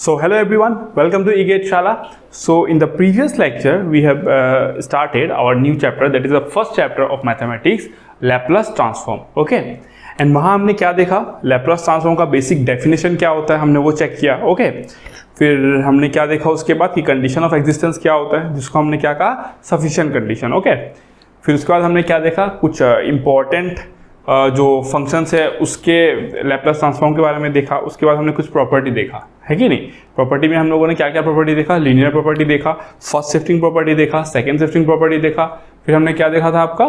So hello everyone, welcome to eGate Shala. So in the previous lecture we have started our new chapter, that is the first chapter of mathematics, Laplace transform. Okay, and वहाँ हमने क्या देखा, Laplace transform का basic definition क्या होता है हमने वो चेक किया. Okay, फिर हमने क्या देखा उसके बाद कि condition of existence क्या होता है जिसको हमने क्या कहा, sufficient condition. Okay, फिर उसके बाद हमने क्या देखा, कुछ important जो फंक्शंस है उसके लैप्लास ट्रांसफॉर्म के बारे में देखा. उसके बाद हमने कुछ प्रॉपर्टी देखा, है कि नहीं. प्रॉपर्टी में हम लोगों ने क्या क्या प्रॉपर्टी देखा, लीनियर प्रॉपर्टी देखा, फर्स्ट शिफ्टिंग प्रॉपर्टी देखा, सेकंड शिफ्टिंग प्रॉपर्टी देखा. फिर हमने क्या देखा था आपका,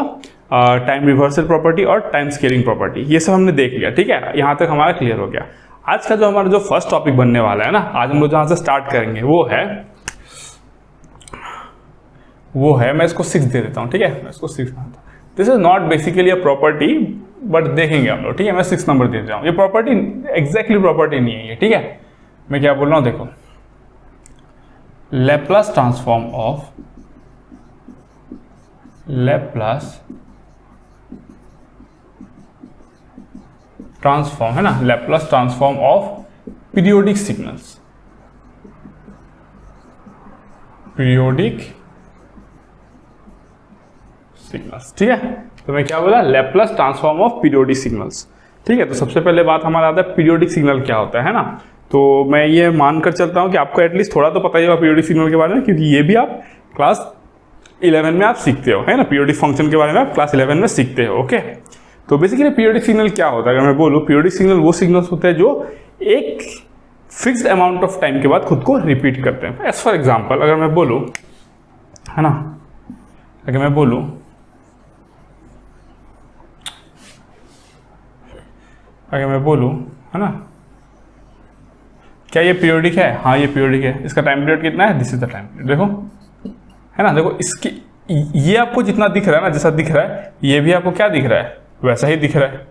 टाइम रिवर्सल प्रॉपर्टी और टाइम स्केलिंग प्रॉपर्टी. ये सब हमने देख लिया. ठीक है, यहाँ तक हमारा क्लियर हो गया. आज का जो हमारा जो फर्स्ट टॉपिक बनने वाला है ना, आज हम लोग जहाँ से स्टार्ट करेंगे वो है मैं इसको 6 दे देता हूँ. ठीक है, मैं इसको 6 मानता हूँ. This is not basically a property, but देखेंगे हम लोग. ठीक है, मैं 6 नंबर दे रहा हूँ. ये प्रॉपर्टी एग्जैक्टली प्रॉपर्टी नहीं है ये. ठीक है, मैं क्या बोल रहा हूँ देखो, लैप्लास ट्रांसफॉर्म ऑफ है ना, Laplace transform of periodic signals. ठीक है, तो मैं क्या बोला, Laplace transform of periodic signals. ठीक है, तो सबसे पहले बात हमारा आता है पीरियोडिक सिग्नल क्या होता है ना. तो मैं ये मानकर चलता हूँ कि आपको एटलीस्ट थोड़ा तो पता ही होगा पीरियोडिक सिग्नल के बारे में, क्योंकि ये भी आप क्लास 11 में आप सीखते हो, है ना. पीरियोडिक फंक्शन के बारे में आप क्लास 11 में सीखते हो. ओके, तो बेसिकली पीरियोडिक सिग्नल क्या होता है, अगर मैं बोलूँ, पीरियोडिक सिग्नल वो सिग्नल्स होते हैं जो एक फिक्स्ड अमाउंट ऑफ टाइम के बाद खुद को रिपीट करते हैं. एज फॉर एग्जाम्पल अगर मैं बोलूँ, है ना, अगर मैं बोलूँ है ना, क्या ये पीरियोडिक है? हाँ, ये पीरियोडिक है. इसका टाइम पीरियड कितना है? This is the time period. देखो, है ना, देखो इसकी, ये आपको जितना दिख रहा है ना, जैसा दिख रहा है, ये भी आपको क्या दिख रहा है, वैसा ही दिख रहा है.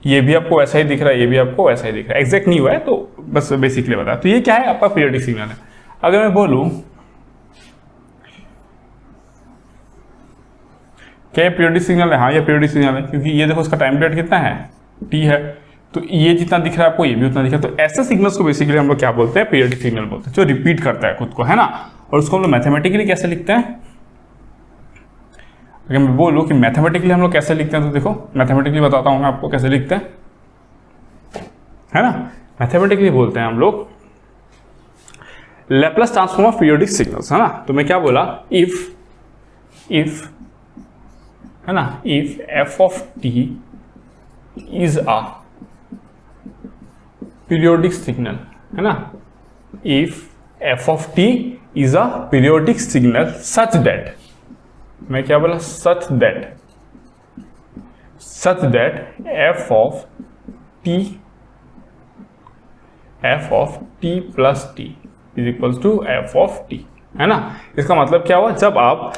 ये भी आपको वैसा ही दिख रहा है, ये भी आपको वैसा ही दिख रहा है. एग्जैक्ट नहीं हुआ है, तो बस बेसिकली बता. तो ये क्या है, आपका पीरियोडिक सिग्नल है. अगर मैं बोलूँ क्या ये पीरियोडिक सिग्नल है? हाँ, ये पीरियोडिक सिग्नल है, क्योंकि ये देखो इसका टाइम पीरियड कितना है, टी है. तो ये जितना दिख रहा है आपको, ये भी उतना दिख रहा है. तो ऐसे सिग्नल्स को बेसिकली हम लोग क्या बोलते हैं, पीरियोडिक सिग्नल बोलते हैं, जो रिपीट करता है खुद को, है ना. और उसको हम लोग मैथमेटिकली कैसे लिखते हैं, अगर मैं बोलूँ कि मैथमेटिकली हम लोग कैसे लिखते हैं, तो देखो मैथमेटिकली बताता हूँ मैं आपको कैसे लिखते हैं, है ना. मैथमेटिकली बोलते हैं हम लोग Laplace transform of periodic signals, है ना. तो मैं क्या बोला, इफ है ना, if f of t is a periodic signal, है ना. If f of t is a periodic signal such that, मैं क्या बोला, such that f of t plus t is equals to f of t, है ना. इसका मतलब क्या हुआ, जब आप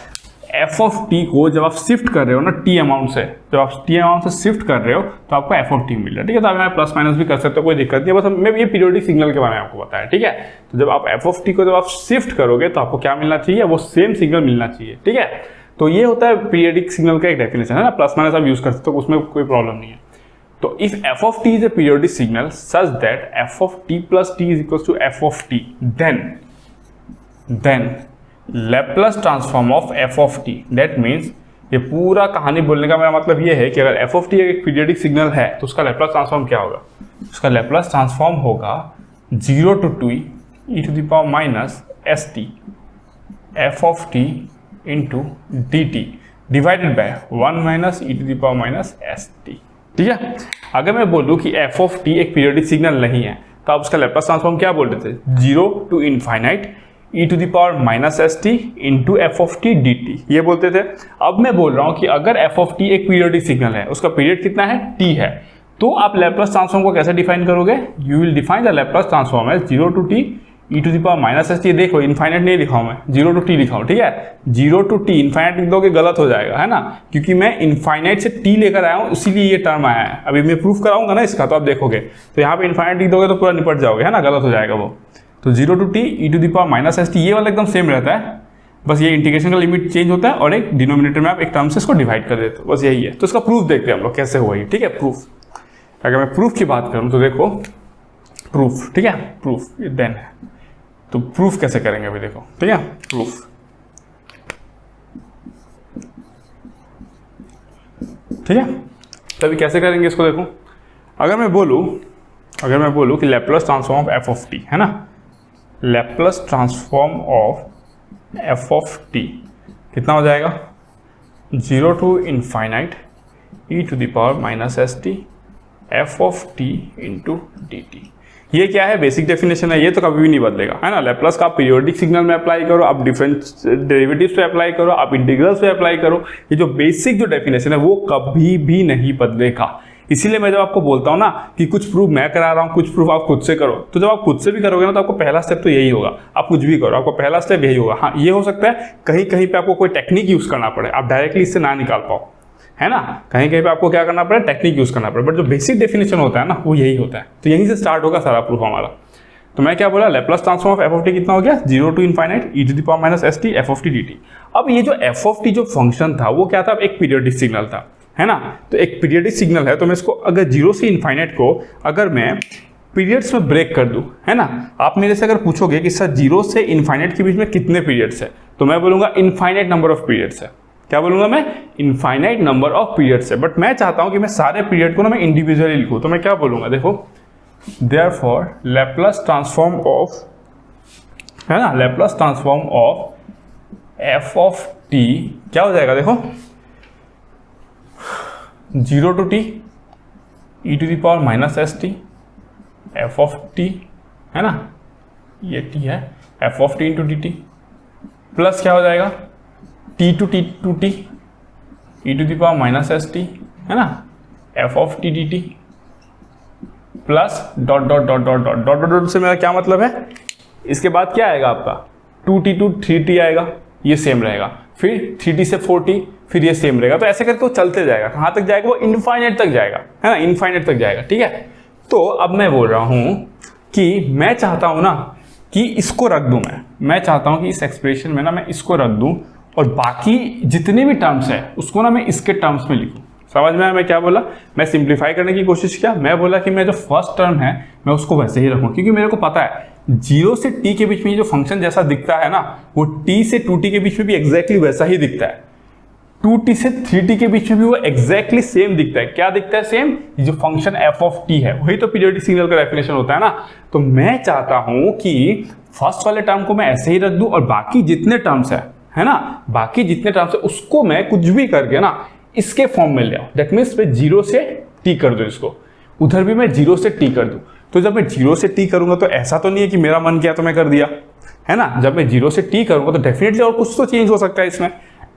एफ ऑफ टी को जब आप शिफ्ट कर रहे हो ना टी अमाउंट से, जब आप टी अमाउंट से शिफ्ट कर रहे हो तो आपको एफ ऑफ टी मिल रहा है. ठीक है, तो आप प्लस माइनस भी कर सकते हो, कोई दिक्कत नहीं है. बस मैं ये पीरियोडिक सिग्नल के बारे में आपको बताया. ठीक है, तो जब आप एफ ऑफ टी को जब आप शिफ्ट करोगे तो आपको क्या मिलना चाहिए, वो सेम सिग्नल मिलना चाहिए. ठीक है, तो ये होता है पीरियोडिक सिग्नल का एक डेफिनेशन, है ना. प्लस माइनस आप यूज कर सकते हो, उसमें कोई प्रॉब्लम नहीं है. तो if f of t is a periodic signal such that f of t plus t is equal to f of t, then Laplace transform of f of t. That means, ये पूरा कहानी बोलने का मेरा मतलब ये है कि अगर एफ ऑफ टी एक पीरियोडिक सिग्नल है तो उसका लैप्लास ट्रांसफॉर्म क्या होगा, उसका लैप्लास ट्रांसफॉर्म होगा 0 to 2 e to the power minus s t f of t into d t divided by 1 minus e to the power minus s T. ठीक है, अगर मैं बोलूँ कि एफ ऑफ टी एक पीरियोडिक सिग्नल नहीं है तो आप उसका लैप्लास ट्रांसफॉर्म क्या बोल रहे थे, 0 to infinite e to the power minus s T into f of t d t, ये बोलते थे. अब मैं बोल रहा हूँ कि अगर एफ ऑफ टी एक पीरियोडिक सिग्नल है, उसका पीरियड कितना है, टी है, तो आप लैप्लास ट्रांसफॉर्म को कैसे डिफाइन करोगे, you will define the Laplace transform as 0 to t e to the power minus s t. देखो इनफाइनाइट नहीं लिखा हूँ मैं, 0 to t लिखा हूँ. ठीक है, 0 to t इनफाइनाइट लिख दोगे गलत हो जाएगा, है ना, क्योंकि मैं इनफाइनाइट से t लेकर आया हूँ, इसीलिए ये टर्म आया है. अभी मैं प्रूफ कराऊंगा ना इसका, तो आप देखोगे, तो यहाँ पे इनफाइनाइट लिख दोगे तो पूरा निपट जाओगे, है ना, गलत हो जाएगा वो. तो 0 to t e to the power minus s T, ये वाला एकदम सेम रहता है, बस ये इंटीग्रेशन का लिमिट चेंज होता है और एक डिनोमिनेटर में आप एक टर्म से इसको डिवाइड कर देते हो, बस यही है. तो इसका प्रूफ देखते हैं हम लोग कैसे हुआ ये. ठीक है, प्रूफ, अगर मैं प्रूफ की बात करूँ तो देखो, प्रूफ, ठीक है, प्रूफ देन है तो प्रूफ कैसे करेंगे अभी देखो, ठीक है, प्रूफ। ठीक है, तो अभी कैसे करेंगे इसको देखो। अगर मैं बोलूँ कि Laplace transform of f of t, है ना, Laplace transform of f of t कितना हो जाएगा, 0 to infinite e to the power minus s t f of t into d t. ये क्या है, बेसिक डेफिनेशन है, ये तो कभी भी नहीं बदलेगा, है ना। लैप्लास का आप पीरियोडिक सिग्नल में अप्लाई करो, आप डिफरेंट डेरिवेटिव्स पे अप्लाई करो, आप इंटीग्रल्स पे अप्लाई करो, ये जो बेसिक जो डेफिनेशन है वो कभी भी नहीं बदलेगा। इसीलिए मैं जब आपको बोलता हूँ ना कि कुछ प्रूफ मैं करा रहा हूँ, कुछ प्रूफ आप खुद से करो, तो जब आप खुद से भी करोगे ना तो आपको पहला स्टेप तो यही होगा, आप कुछ भी करो आपको पहला स्टेप यही होगा। हाँ, ये हो सकता है कहीं कहीं पे आपको कोई टेक्निक यूज करना पड़े, आप डायरेक्टली इससे ना निकाल पाओ, है ना, कहीं कहीं पे आपको क्या करना पड़े, टेक्निक यूज करना पड़े, बट जो बेसिक डेफिनेशन होता है ना वो यही होता है। तो यहीं से स्टार्ट होगा सारा प्रूफ हमारा। तो मैं क्या बोला, Laplace transform of f of t कितना हो गया, 0 to infinite e to the power minus s t f of t d t. अब ये जो एफ ऑफ टी जो फंक्शन था वो क्या था, एक पीरियोडिक सिग्नल था, है ना। तो एक पीरियोडिक सिग्नल है, तो मैं इसको अगर 0 से इनफाइनाइट को अगर मैं पीरियड्स में ब्रेक कर दूं, है ना, आप मेरे से अगर पूछोगे कि सर 0 से इनफाइनाइट के बीच में कितने पीरियड्स है, तो मैं बोलूंगा इनफाइनाइट नंबर ऑफ पीरियड्स है। क्या बोलूंगा मैं, इनफाइनाइट नंबर ऑफ पीरियड्स है। बट मैं चाहता हूं कि मैं सारे पीरियड को ना मैं इंडिविजुअली लिखूं, तो मैं क्या बोलूंगा, देखो देयरफॉर लैप्लास ट्रांसफॉर्म ऑफ, है ना, Laplace transform of f of t क्या हो जाएगा, देखो 0 to t e to the power minus s t f of t, है ना, ये टी है, f of t into d t plus क्या हो जाएगा, t to t e to the power minus s t, है ना, f of t d t plus dot dot dot dot dot dot dot dot से मेरा क्या मतलब है, इसके बाद क्या आएगा आपका 2t टू 3t आएगा, ये सेम रहेगा, फिर 3t से 4t, फिर ये सेम रहेगा। तो ऐसे करके वो चलते जाएगा, कहाँ तक जाएगा, वो इनफाइनाइट तक जाएगा, है ना, इनफाइनाइट तक जाएगा। ठीक है, तो अब मैं बोल रहा हूँ कि मैं चाहता हूँ ना कि इसको रख दूँ, मैं चाहता हूँ कि इस एक्सप्रेशन में ना मैं इसको रख दूँ और बाकी जितने भी टर्म्स है उसको ना मैं इसके टर्म्स में लिखूँ। समझ में आया मैं क्या बोला, मैं सिंप्लीफाई करने की कोशिश किया। मैं बोला कि मैं जो फर्स्ट टर्म है मैं उसको वैसे ही रखूँ, क्योंकि मेरे को पता है 0 से t के बीच में जो फंक्शन जैसा दिखता है ना वो t से 2t के बीच में भी एग्जैक्टली वैसा ही दिखता है, 2t से 3t के बीच में भी वो एग्जैक्टली सेम दिखता है। क्या दिखता है सेम, जो फंक्शन f ऑफ t है वही तो पीरियोडिक सिग्नल का डेफिनेशन होता है ना। तो मैं चाहता हूं कि फर्स्ट वाले टर्म को मैं ऐसे ही रख दूं और बाकी जितने टर्म्स है ना, बाकी जितने टर्म्स है उसको मैं कुछ भी करके ना इसके फॉर्म में ले आऊं। दैट मीन्स मैं 0 से t कर दूं, इसको उधर भी मैं 0 से t कर दूं। तो जब मैं 0 से t करूंगा तो ऐसा तो नहीं है कि मेरा मन किया तो मैं कर दिया, है ना। जब मैं 0 से t करूंगा तो डेफिनेटली और कुछ तो चेंज हो सकता है इसमें।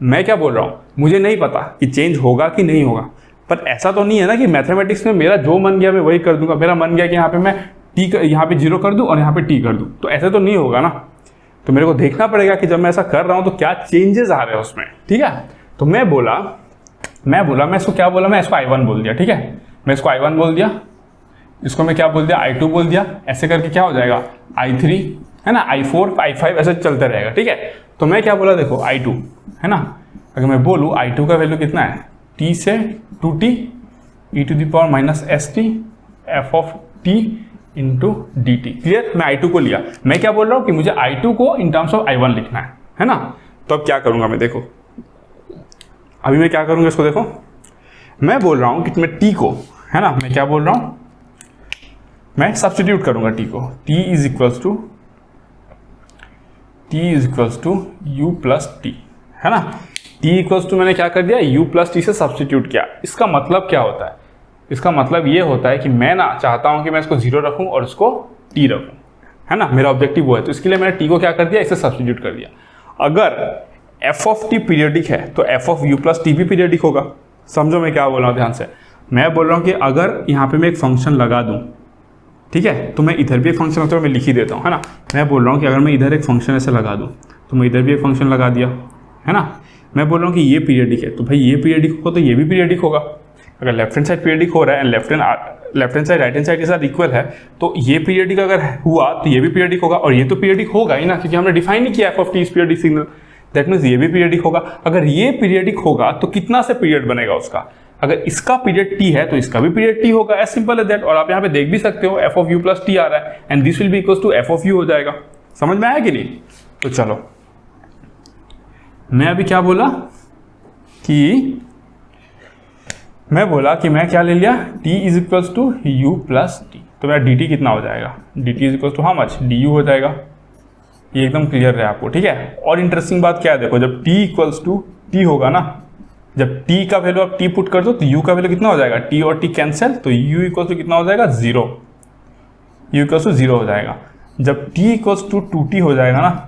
मैं क्या बोल रहा हूँ, मुझे नहीं पता कि चेंज होगा कि नहीं होगा, पर ऐसा तो नहीं है ना कि मैथमेटिक्स में मेरा जो मन गया मैं वही कर दूंगा। मेरा मन गया कि यहाँ पे मैं यहाँ पे 0 कर दूं और यहाँ पे t कर दूं, तो ऐसे तो नहीं होगा ना। तो मेरे को देखना पड़ेगा कि जब मैं ऐसा कर रहा हूँ तो क्या चेंजेस आ रहे हैं उसमें। ठीक है, तो मैं इसको क्या बोला, मैं इसको I1 बोल दिया। ठीक है, मैं इसको I1 बोल दिया, इसको मैं क्या बोल दिया, I2 बोल दिया। ऐसे करके क्या हो जाएगा I3, है ना, I4, I5 ऐसे चलते रहेगा। ठीक है, तो मैं क्या बोला, देखो I2, है ना, अगर मैं बोलूँ I2 का वैल्यू कितना है, t से 2t e to the power minus s t f of t into d t. Clear, मैं I2 को लिया। मैं क्या बोल रहा हूँ कि मुझे I2 को इन टर्म्स ऑफ I1 लिखना है ना। तो अब क्या करूँगा मैं, देखो अभी मैं क्या करूँगा इसको, देखो मैं बोल रहा हूँ कि मैं t को, है ना, मैं क्या बोल रहा हूँ, मैं सब्स्टिट्यूट करूँगा t को, t is equals to u plus t, है ना। t इक्वल्स टू मैंने क्या कर दिया, u प्लस टी से सब्स्टिट्यूट किया। इसका मतलब क्या होता है, इसका मतलब ये होता है कि मैं ना चाहता हूं कि मैं इसको 0 रखूं और इसको t रखूं, है ना, मेरा ऑब्जेक्टिव वो है। तो इसके लिए मैंने t को क्या कर दिया, इसे सब्स्टिट्यूट कर दिया। अगर f ऑफ t पीरियडिक है तो f of u plus T भी पीरियडिक होगा। समझो मैं क्या बोल रहा हूँ ध्यान से, मैं बोल रहा हूँ कि अगर यहाँ पे मैं एक फंक्शन लगा दूँ, ठीक है, तो मैं इधर भी एक फंक्शन होता है, मैं लिख ही देता हूँ, है ना। मैं बोल रहा हूँ कि अगर मैं इधर एक फंक्शन ऐसे लगा दूँ तो मैं इधर भी एक फंक्शन लगा दिया, है ना। मैं बोल रहा हूँ कि ये पीरियडिक है, तो भाई ये पीरियडिक होगा तो ये भी पीरियडिक होगा। अगर लेफ्ट हैंड साइड पीरियडिक हो रहा है and left hand side right hand side के साथ इक्वल है, तो ये पीरियडिक अगर हुआ तो ये भी पीरियडिक होगा, और ये तो पीरियडिक होगा ही ना, क्योंकि हमने डिफाइन नहीं किया F of t is periodic signal. That means ये भी पीरियडिक होगा। अगर ये पीरियडिक होगा तो कितना से पीरियड बनेगा उसका, अगर इसका पीरियड t है तो इसका भी पीरियड t होगा, एज सिंपल एज दैट। और आप यहाँ पे देख भी सकते हो f of u plus t आ रहा है and this will be equals to f of u हो जाएगा। समझ में आया कि नहीं? तो चलो, मैं अभी क्या बोला कि मैं क्या ले लिया, t is equals to u plus t, तो मेरा dt कितना हो जाएगा, dt is equals to how much, du हो जाएगा। ये एकदम क्लियर है आपको, ठीक है। और इंटरेस्टिंग बात क्या है, देखो जब t इक्वल्स टू टी होगा ना, जब t का वैल्यू आप t पुट कर दो तो u का वैल्यू कितना हो जाएगा, t और t कैंसिल, तो u इक्वल्स टू कितना हो जाएगा, 0, u इक्वल्स टू 0 हो जाएगा। जब t इक्वल्स टू 2t हो जाएगा ना,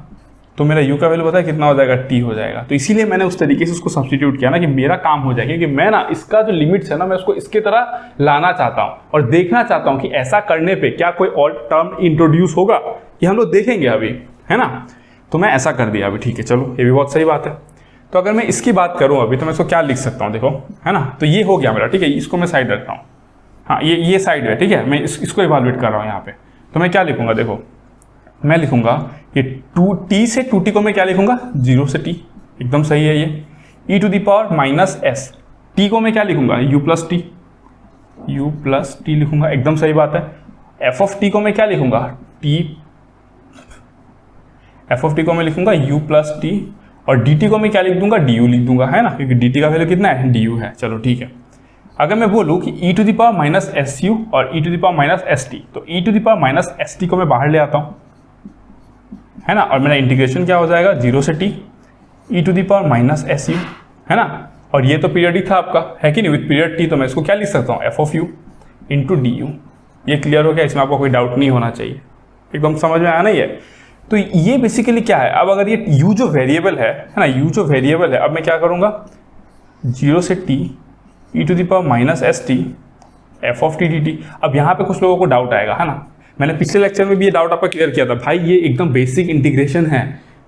तो मेरा u का वैल्यू पता है कितना हो जाएगा, t हो जाएगा। तो इसीलिए मैंने उस तरीके से उसको सब्स्टिट्यूट किया ना कि मेरा काम हो जाए, क्योंकि मैं ना इसका जो लिमिट्स है ना, मैं उसको इसके तरह लाना चाहता हूँ और देखना चाहता हूँ कि ऐसा करने पे क्या कोई और टर्म इंट्रोड्यूस होगा, ये हम लोग देखेंगे अभी, है ना। तो मैं ऐसा कर दिया अभी, ठीक है, चलो ये भी बहुत सही बात है। तो अगर मैं इसकी बात करूँ अभी, तो मैं इसको क्या लिख सकता हूँ, देखो, है ना। तो ये हो गया मेरा, ठीक है, इसको मैं साइड रखता हूँ, हाँ ये साइड है, ठीक है। मैं इसको इवाल्युएट कर रहा हूँ यहाँ पे। तो मैं क्या लिखूंगा, देखो मैं लिखूंगा ये 2t से 2t को मैं क्या लिखूंगा, 0 से t, एकदम सही है ये। e to the power minus s, t को मैं क्या लिखूंगा, u प्लस टी लिखूंगा, एकदम सही बात है। f ऑफ t को मैं क्या लिखूंगा, f ऑफ t को मैं लिखूंगा u प्लस टी, और dt को मैं क्या लिख दूंगा, du लिख दूंगा, है ना, क्योंकि dt का वैल्यू कितना है, du है। चलो ठीक है। अगर मैं बोलूँ कि e to the power minus s u और e to the power minus s t, तो e to the power minus s t को मैं बाहर ले आता हूँ, है ना, और मेरा इंटीग्रेशन क्या हो जाएगा, 0 से t e to the power minus s u, है ना। और ये तो पीरियडिक था आपका, है कि नहीं, विद पीरियड t, तो मैं इसको क्या लिख सकता हूँ, f of u into D you. ये क्लियर हो गया, इसमें आपको कोई डाउट नहीं होना चाहिए, एकदम समझ में आया ना ये। तो ये बेसिकली क्या है, अब अगर ये u जो वेरिएबल है ना, u जो वेरिएबल है, अब मैं क्या करूँगा, 0 से t e to the power minus s t f of t d t. अब यहाँ पे कुछ लोगों को डाउट आएगा, है ना। मैंने पिछले लेक्चर में भी ये डाउट आपका क्लियर किया था, भाई ये एकदम बेसिक इंटीग्रेशन है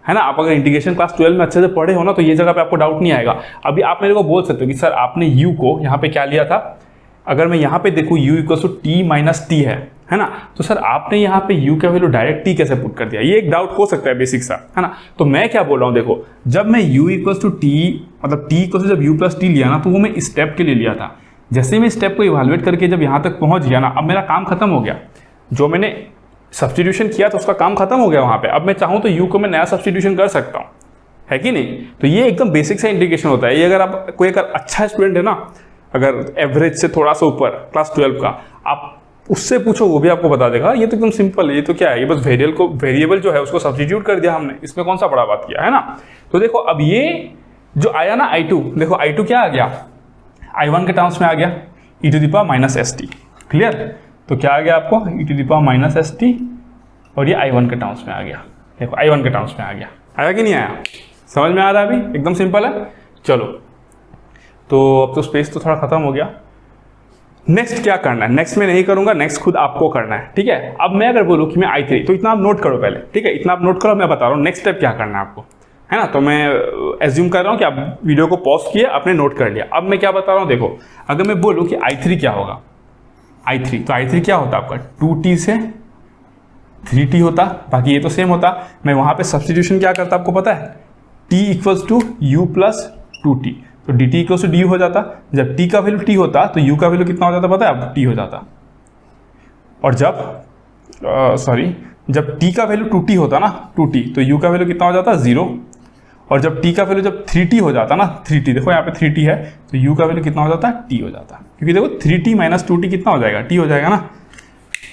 ना। आप अगर इंटीग्रेशन क्लास 12 में अच्छे से पढ़े हो ना, तो ये जगह पे आपको डाउट नहीं आएगा। अभी आप मेरे को बोल सकते हो कि सर आपने u को यहाँ पे क्या लिया था, अगर मैं यहाँ पे देखूँ u equal to t minus t है ना, तो सर आपने यहाँ पे u का वैल्यू डायरेक्ट t कैसे पुट कर दिया, ये एक डाउट हो सकता है बेसिक सा, है ना। तो मैं क्या बोल रहा हूँ, देखो जब मैं u इक्वल टू टी, मतलब t इक्वल टू जब u प्लस टी लिया ना, तो वो मैं स्टेप के लिए लिया था। जैसे मैं स्टेप को इवेलुएट करके जब यहाँ तक पहुँच गया ना, अब मेरा काम खत्म हो गया। जो मैंने सब्स्टिट्यूशन किया तो उसका काम खत्म हो गया वहाँ पे। अब मैं चाहूँ तो u को मैं नया सब्स्टिट्यूशन कर सकता हूँ, है कि नहीं। तो ये एकदम बेसिक सा इंटीग्रेशन होता है। ये अगर आप कोई अगर अच्छा स्टूडेंट है ना, अगर एवरेज से थोड़ा सा ऊपर क्लास 12 का, आप उससे पूछो वो भी आपको बता देगा ये तो एकदम सिंपल है, ये तो क्या है, ये बस वेरिएबल जो है उसको सब्स्टिट्यूट कर दिया हमने, इसमें कौन सा बड़ा बात किया, है ना। तो देखो अब ये जो आया ना i2, देखो i2 क्या आ गया, i1 के टर्म्स में आ गया, e to the power minus s t, clear. तो क्या आ गया आपको, e to the power minus s t, और ये i1 के टर्म्स में आ गया। देखो i1 के टर्म्स में आ गया, आया कि नहीं आया, समझ में आ रहा है अभी, एकदम सिंपल है। चलो तो अब तो स्पेस तो थोड़ा खत्म हो गया। नेक्स्ट क्या करना है, नेक्स्ट मैं नहीं करूंगा, नेक्स्ट खुद आपको करना है, ठीक है। अब मैं अगर बोलूँ कि मैं i3, तो इतना आप नोट करो पहले, ठीक है, इतना आप नोट करो, मैं बता रहा हूँ नेक्स्ट स्टेप क्या करना है आपको, है ना। तो मैं एज्यूम कर रहा हूँ कि आप वीडियो को पॉज किए, आपने नोट कर लिया। अब मैं क्या बता रहा हूँ, देखो अगर मैं बोलूँ कि i3 क्या होगा, i3, तो i3 क्या होता है आपका, 2t से 3t होता, बाकी ये तो सेम होता। मैं वहाँ पे सब्स्टिट्यूशन क्या करता आपको पता है, t equals to u plus 2t, तो dt इक्वल्स टू du हो जाता। जब t का वैल्यू t होता तो u का वैल्यू कितना हो जाता पता है, अब t हो जाता। और जब t का वैल्यू 2t होता ना, 2t, तो u का वैल्यू कितना हो जाता, 0। और जब t का वैल्यू जब 3t हो जाता ना, 3t, देखो यहाँ पे 3t है, तो u का वैल्यू कितना हो जाता, t हो जाता। क्योंकि देखो 3t माइनस 2t कितना हो जाएगा, t हो जाएगा ना।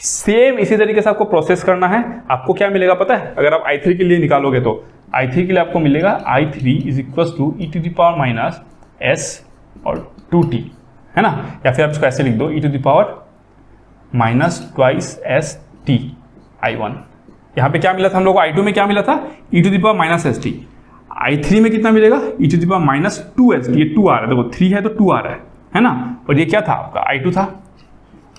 सेम इसी तरीके से आपको प्रोसेस करना है। आपको क्या मिलेगा पता है, अगर आप i3 के लिए निकालोगे तो i3 के लिए आपको मिलेगा i3 is equal to e to the power minus s और 2t, है ना। या फिर आप इसको ऐसे लिख दो, e to the power minus twice s t i1। यहाँ पे क्या मिला था हम लोग को, i2 में क्या मिला था, e to the power minus s t. i3 में कितना मिलेगा, e to the power minus 2s, ये 2 आ रहा है, देखो 3 है तो 2 आ रहा है ना। और ये क्या था आपका i2 था,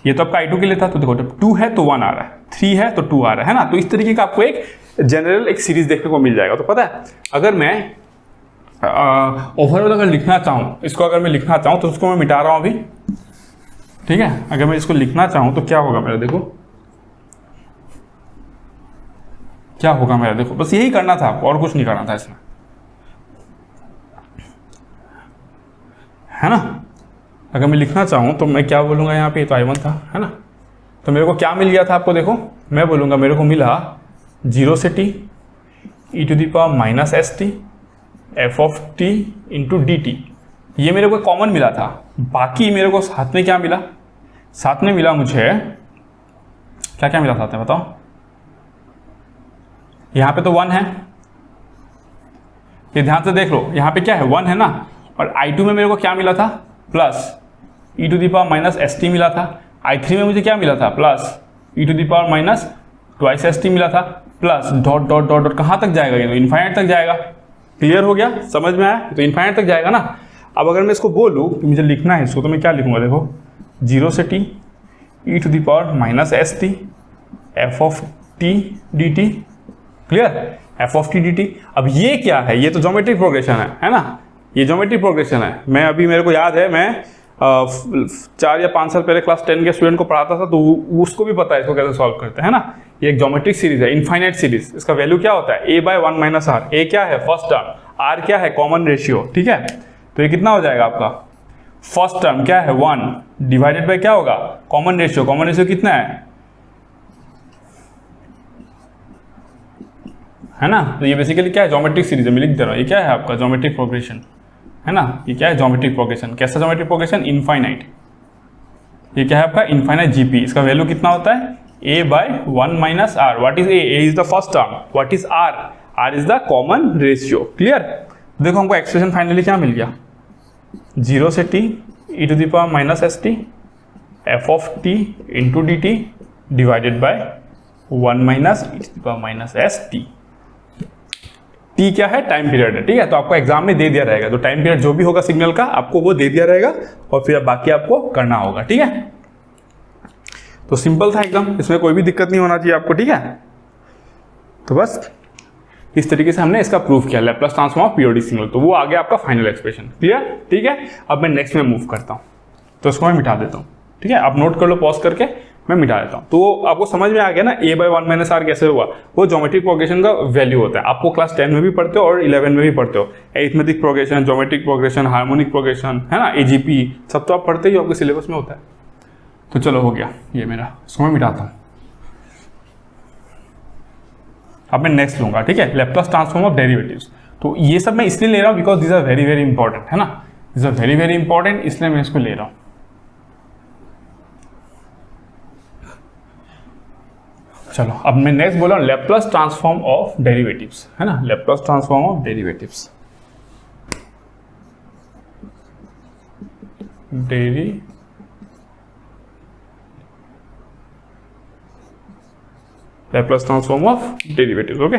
ये तो आपका i2 के लिए था, तो देखो जब 2 है तो 1 आ रहा है, 3 है तो 2 आ रहा है ना। तो इस तरीके का आपको एक जनरल एक सीरीज देखने को मिल जाएगा। तो पता है अगर मैं ओवरऑल अगर लिखना चाहूँ, इसको अगर मैं लिखना चाहूँ तो उसको मैं मिटा रहा हूँ अभी, ठीक है। अगर मैं इसको लिखना चाहूँ तो क्या होगा मेरा, देखो क्या होगा मेरा, देखो बस यही करना था आपको, और कुछ नहीं करना था इसमें, है ना। अगर मैं लिखना चाहूँ तो मैं क्या बोलूँगा, यहाँ पे तो i1 था, है ना। तो मेरे को क्या मिल गया था आपको, देखो मैं बोलूँगा मेरे को मिला 0 से t e to the power minus s t f of t into d t, ये मेरे को कॉमन मिला था। बाकी मेरे को साथ में क्या मिला, साथ में मिला मुझे क्या क्या मिला साथ में बताओ। यहाँ पे तो 1 है, ये ध्यान से देख लो, यहाँ पे क्या है 1 है ना, और I2 में मेरे को क्या मिला था plus e to the power minus s t मिला था। I3 में मुझे क्या मिला था plus e to the power minus twice s t मिला था, plus dot dot dot dot कहाँ तक जाएगा, ये तो इन्फाइनाइट तक जाएगा। क्लियर हो गया, समझ में आया, तो इन्फाइनाइट तक जाएगा ना। अब अगर मैं इसको बोलूँ कि मुझे लिखना है इसको, तो मैं क्या लिखूंगा, देखो 0 से t e to the power minus s t f of t d t. Clear, f of t d t. अब ये क्या है, ये तो ज्योमेट्रिक प्रोग्रेशन है ना, ये ज्योमेट्रिक प्रोग्रेशन है। मैं अभी मेरे को याद है, मैं 4 या 5 साल पहले क्लास 10 के स्टूडेंट को पढ़ाता था, तो उसको भी पता है इसको कैसे सॉल्व करते हैं ना। ये एक ज्योमेट्रिक सीरीज है, इनफाइनाइट सीरीज। इसका वैल्यू क्या होता है, a बाय 1 माइनस आर। ए क्या है फर्स्ट टर्म, आर क्या है कॉमन रेशियो, ठीक है। तो ये कितना हो जाएगा आपका, फर्स्ट टर्म क्या है 1 डिवाइडेड बाय क्या होगा कॉमन रेशियो। कॉमन रेशियो कितना है ना। तो ये बेसिकली क्या है, ज्योमेट्रिक सीरीज है, मैं लिख दे रहा हूँ। ये क्या है आपका ज्योमेट्रिक प्रोग्रेशन है ना। ये क्या है ज्योमेट्रिक प्रोग्रेशन, कैसा ज्योमेट्रिक प्रोग्रेशन, इनफाइनाइट। ये क्या है आपका इनफाइनाइट जीपी। इसका वैल्यू कितना होता है, a by 1 minus r. What is a is the first term, what is r, r is the common ratio. Clear, देखो हमको एक्सप्रेशन फाइनली क्या मिल गया, 0 से t e to the power minus s t f of t into d t divided by 1 minus e to the power minus s t. T क्या है, time period है, ठीक है। तो आपको एग्जाम में दे दिया रहेगा, तो टाइम पीरियड जो भी होगा सिग्नल का आपको वो दे दिया रहेगा, और फिर बाकी आपको करना होगा, ठीक है। तो सिंपल था एकदम, इसमें कोई भी दिक्कत नहीं होना चाहिए आपको, ठीक है। तो बस इस तरीके से हमने इसका प्रूफ किया, Laplace transform of periodic signal. तो वो आ गया आपका फाइनल एक्सप्रेशन। क्लियर, ठीक है। अब मैं नेक्स्ट में मूव करता हूँ, तो इसको मैं मिटा देता हूँ, ठीक है। आप नोट कर लो पॉज करके, मैं मिटा देता हूँ। तो वो आपको समझ में आ गया ना, a बाय 1 माइनस आर कैसे हुआ, वो ज्योमेट्रिक प्रोग्रेशन का वैल्यू होता है। आपको क्लास 10 में भी पढ़ते हो और 11 में भी पढ़ते हो, arithmetic progression, geometric progression, harmonic progression, है ना, एजीपी, सब तो आप पढ़ते ही, आपके सिलेबस में होता है। तो चलो हो गया ये मेरा, इसको मैं मिटाता हूँ। अब मैं नेक्स्ट लूंगा, ठीक है, लैप्लास ट्रांसफॉर्म ऑफ डेरिवेटिव्स। तो ये सब मैं इसलिए ले रहा हूँ because this are very very important, है ना, this are very very important, इसलिए मैं इसको ले रहा हूँ। चलो अब मैं नेक्स्ट बोल रहा हूँ लैप्लास ट्रांसफॉर्म ऑफ डेरिवेटिव्स, है ना, Laplace transform of derivatives. Laplace transform of derivatives, okay.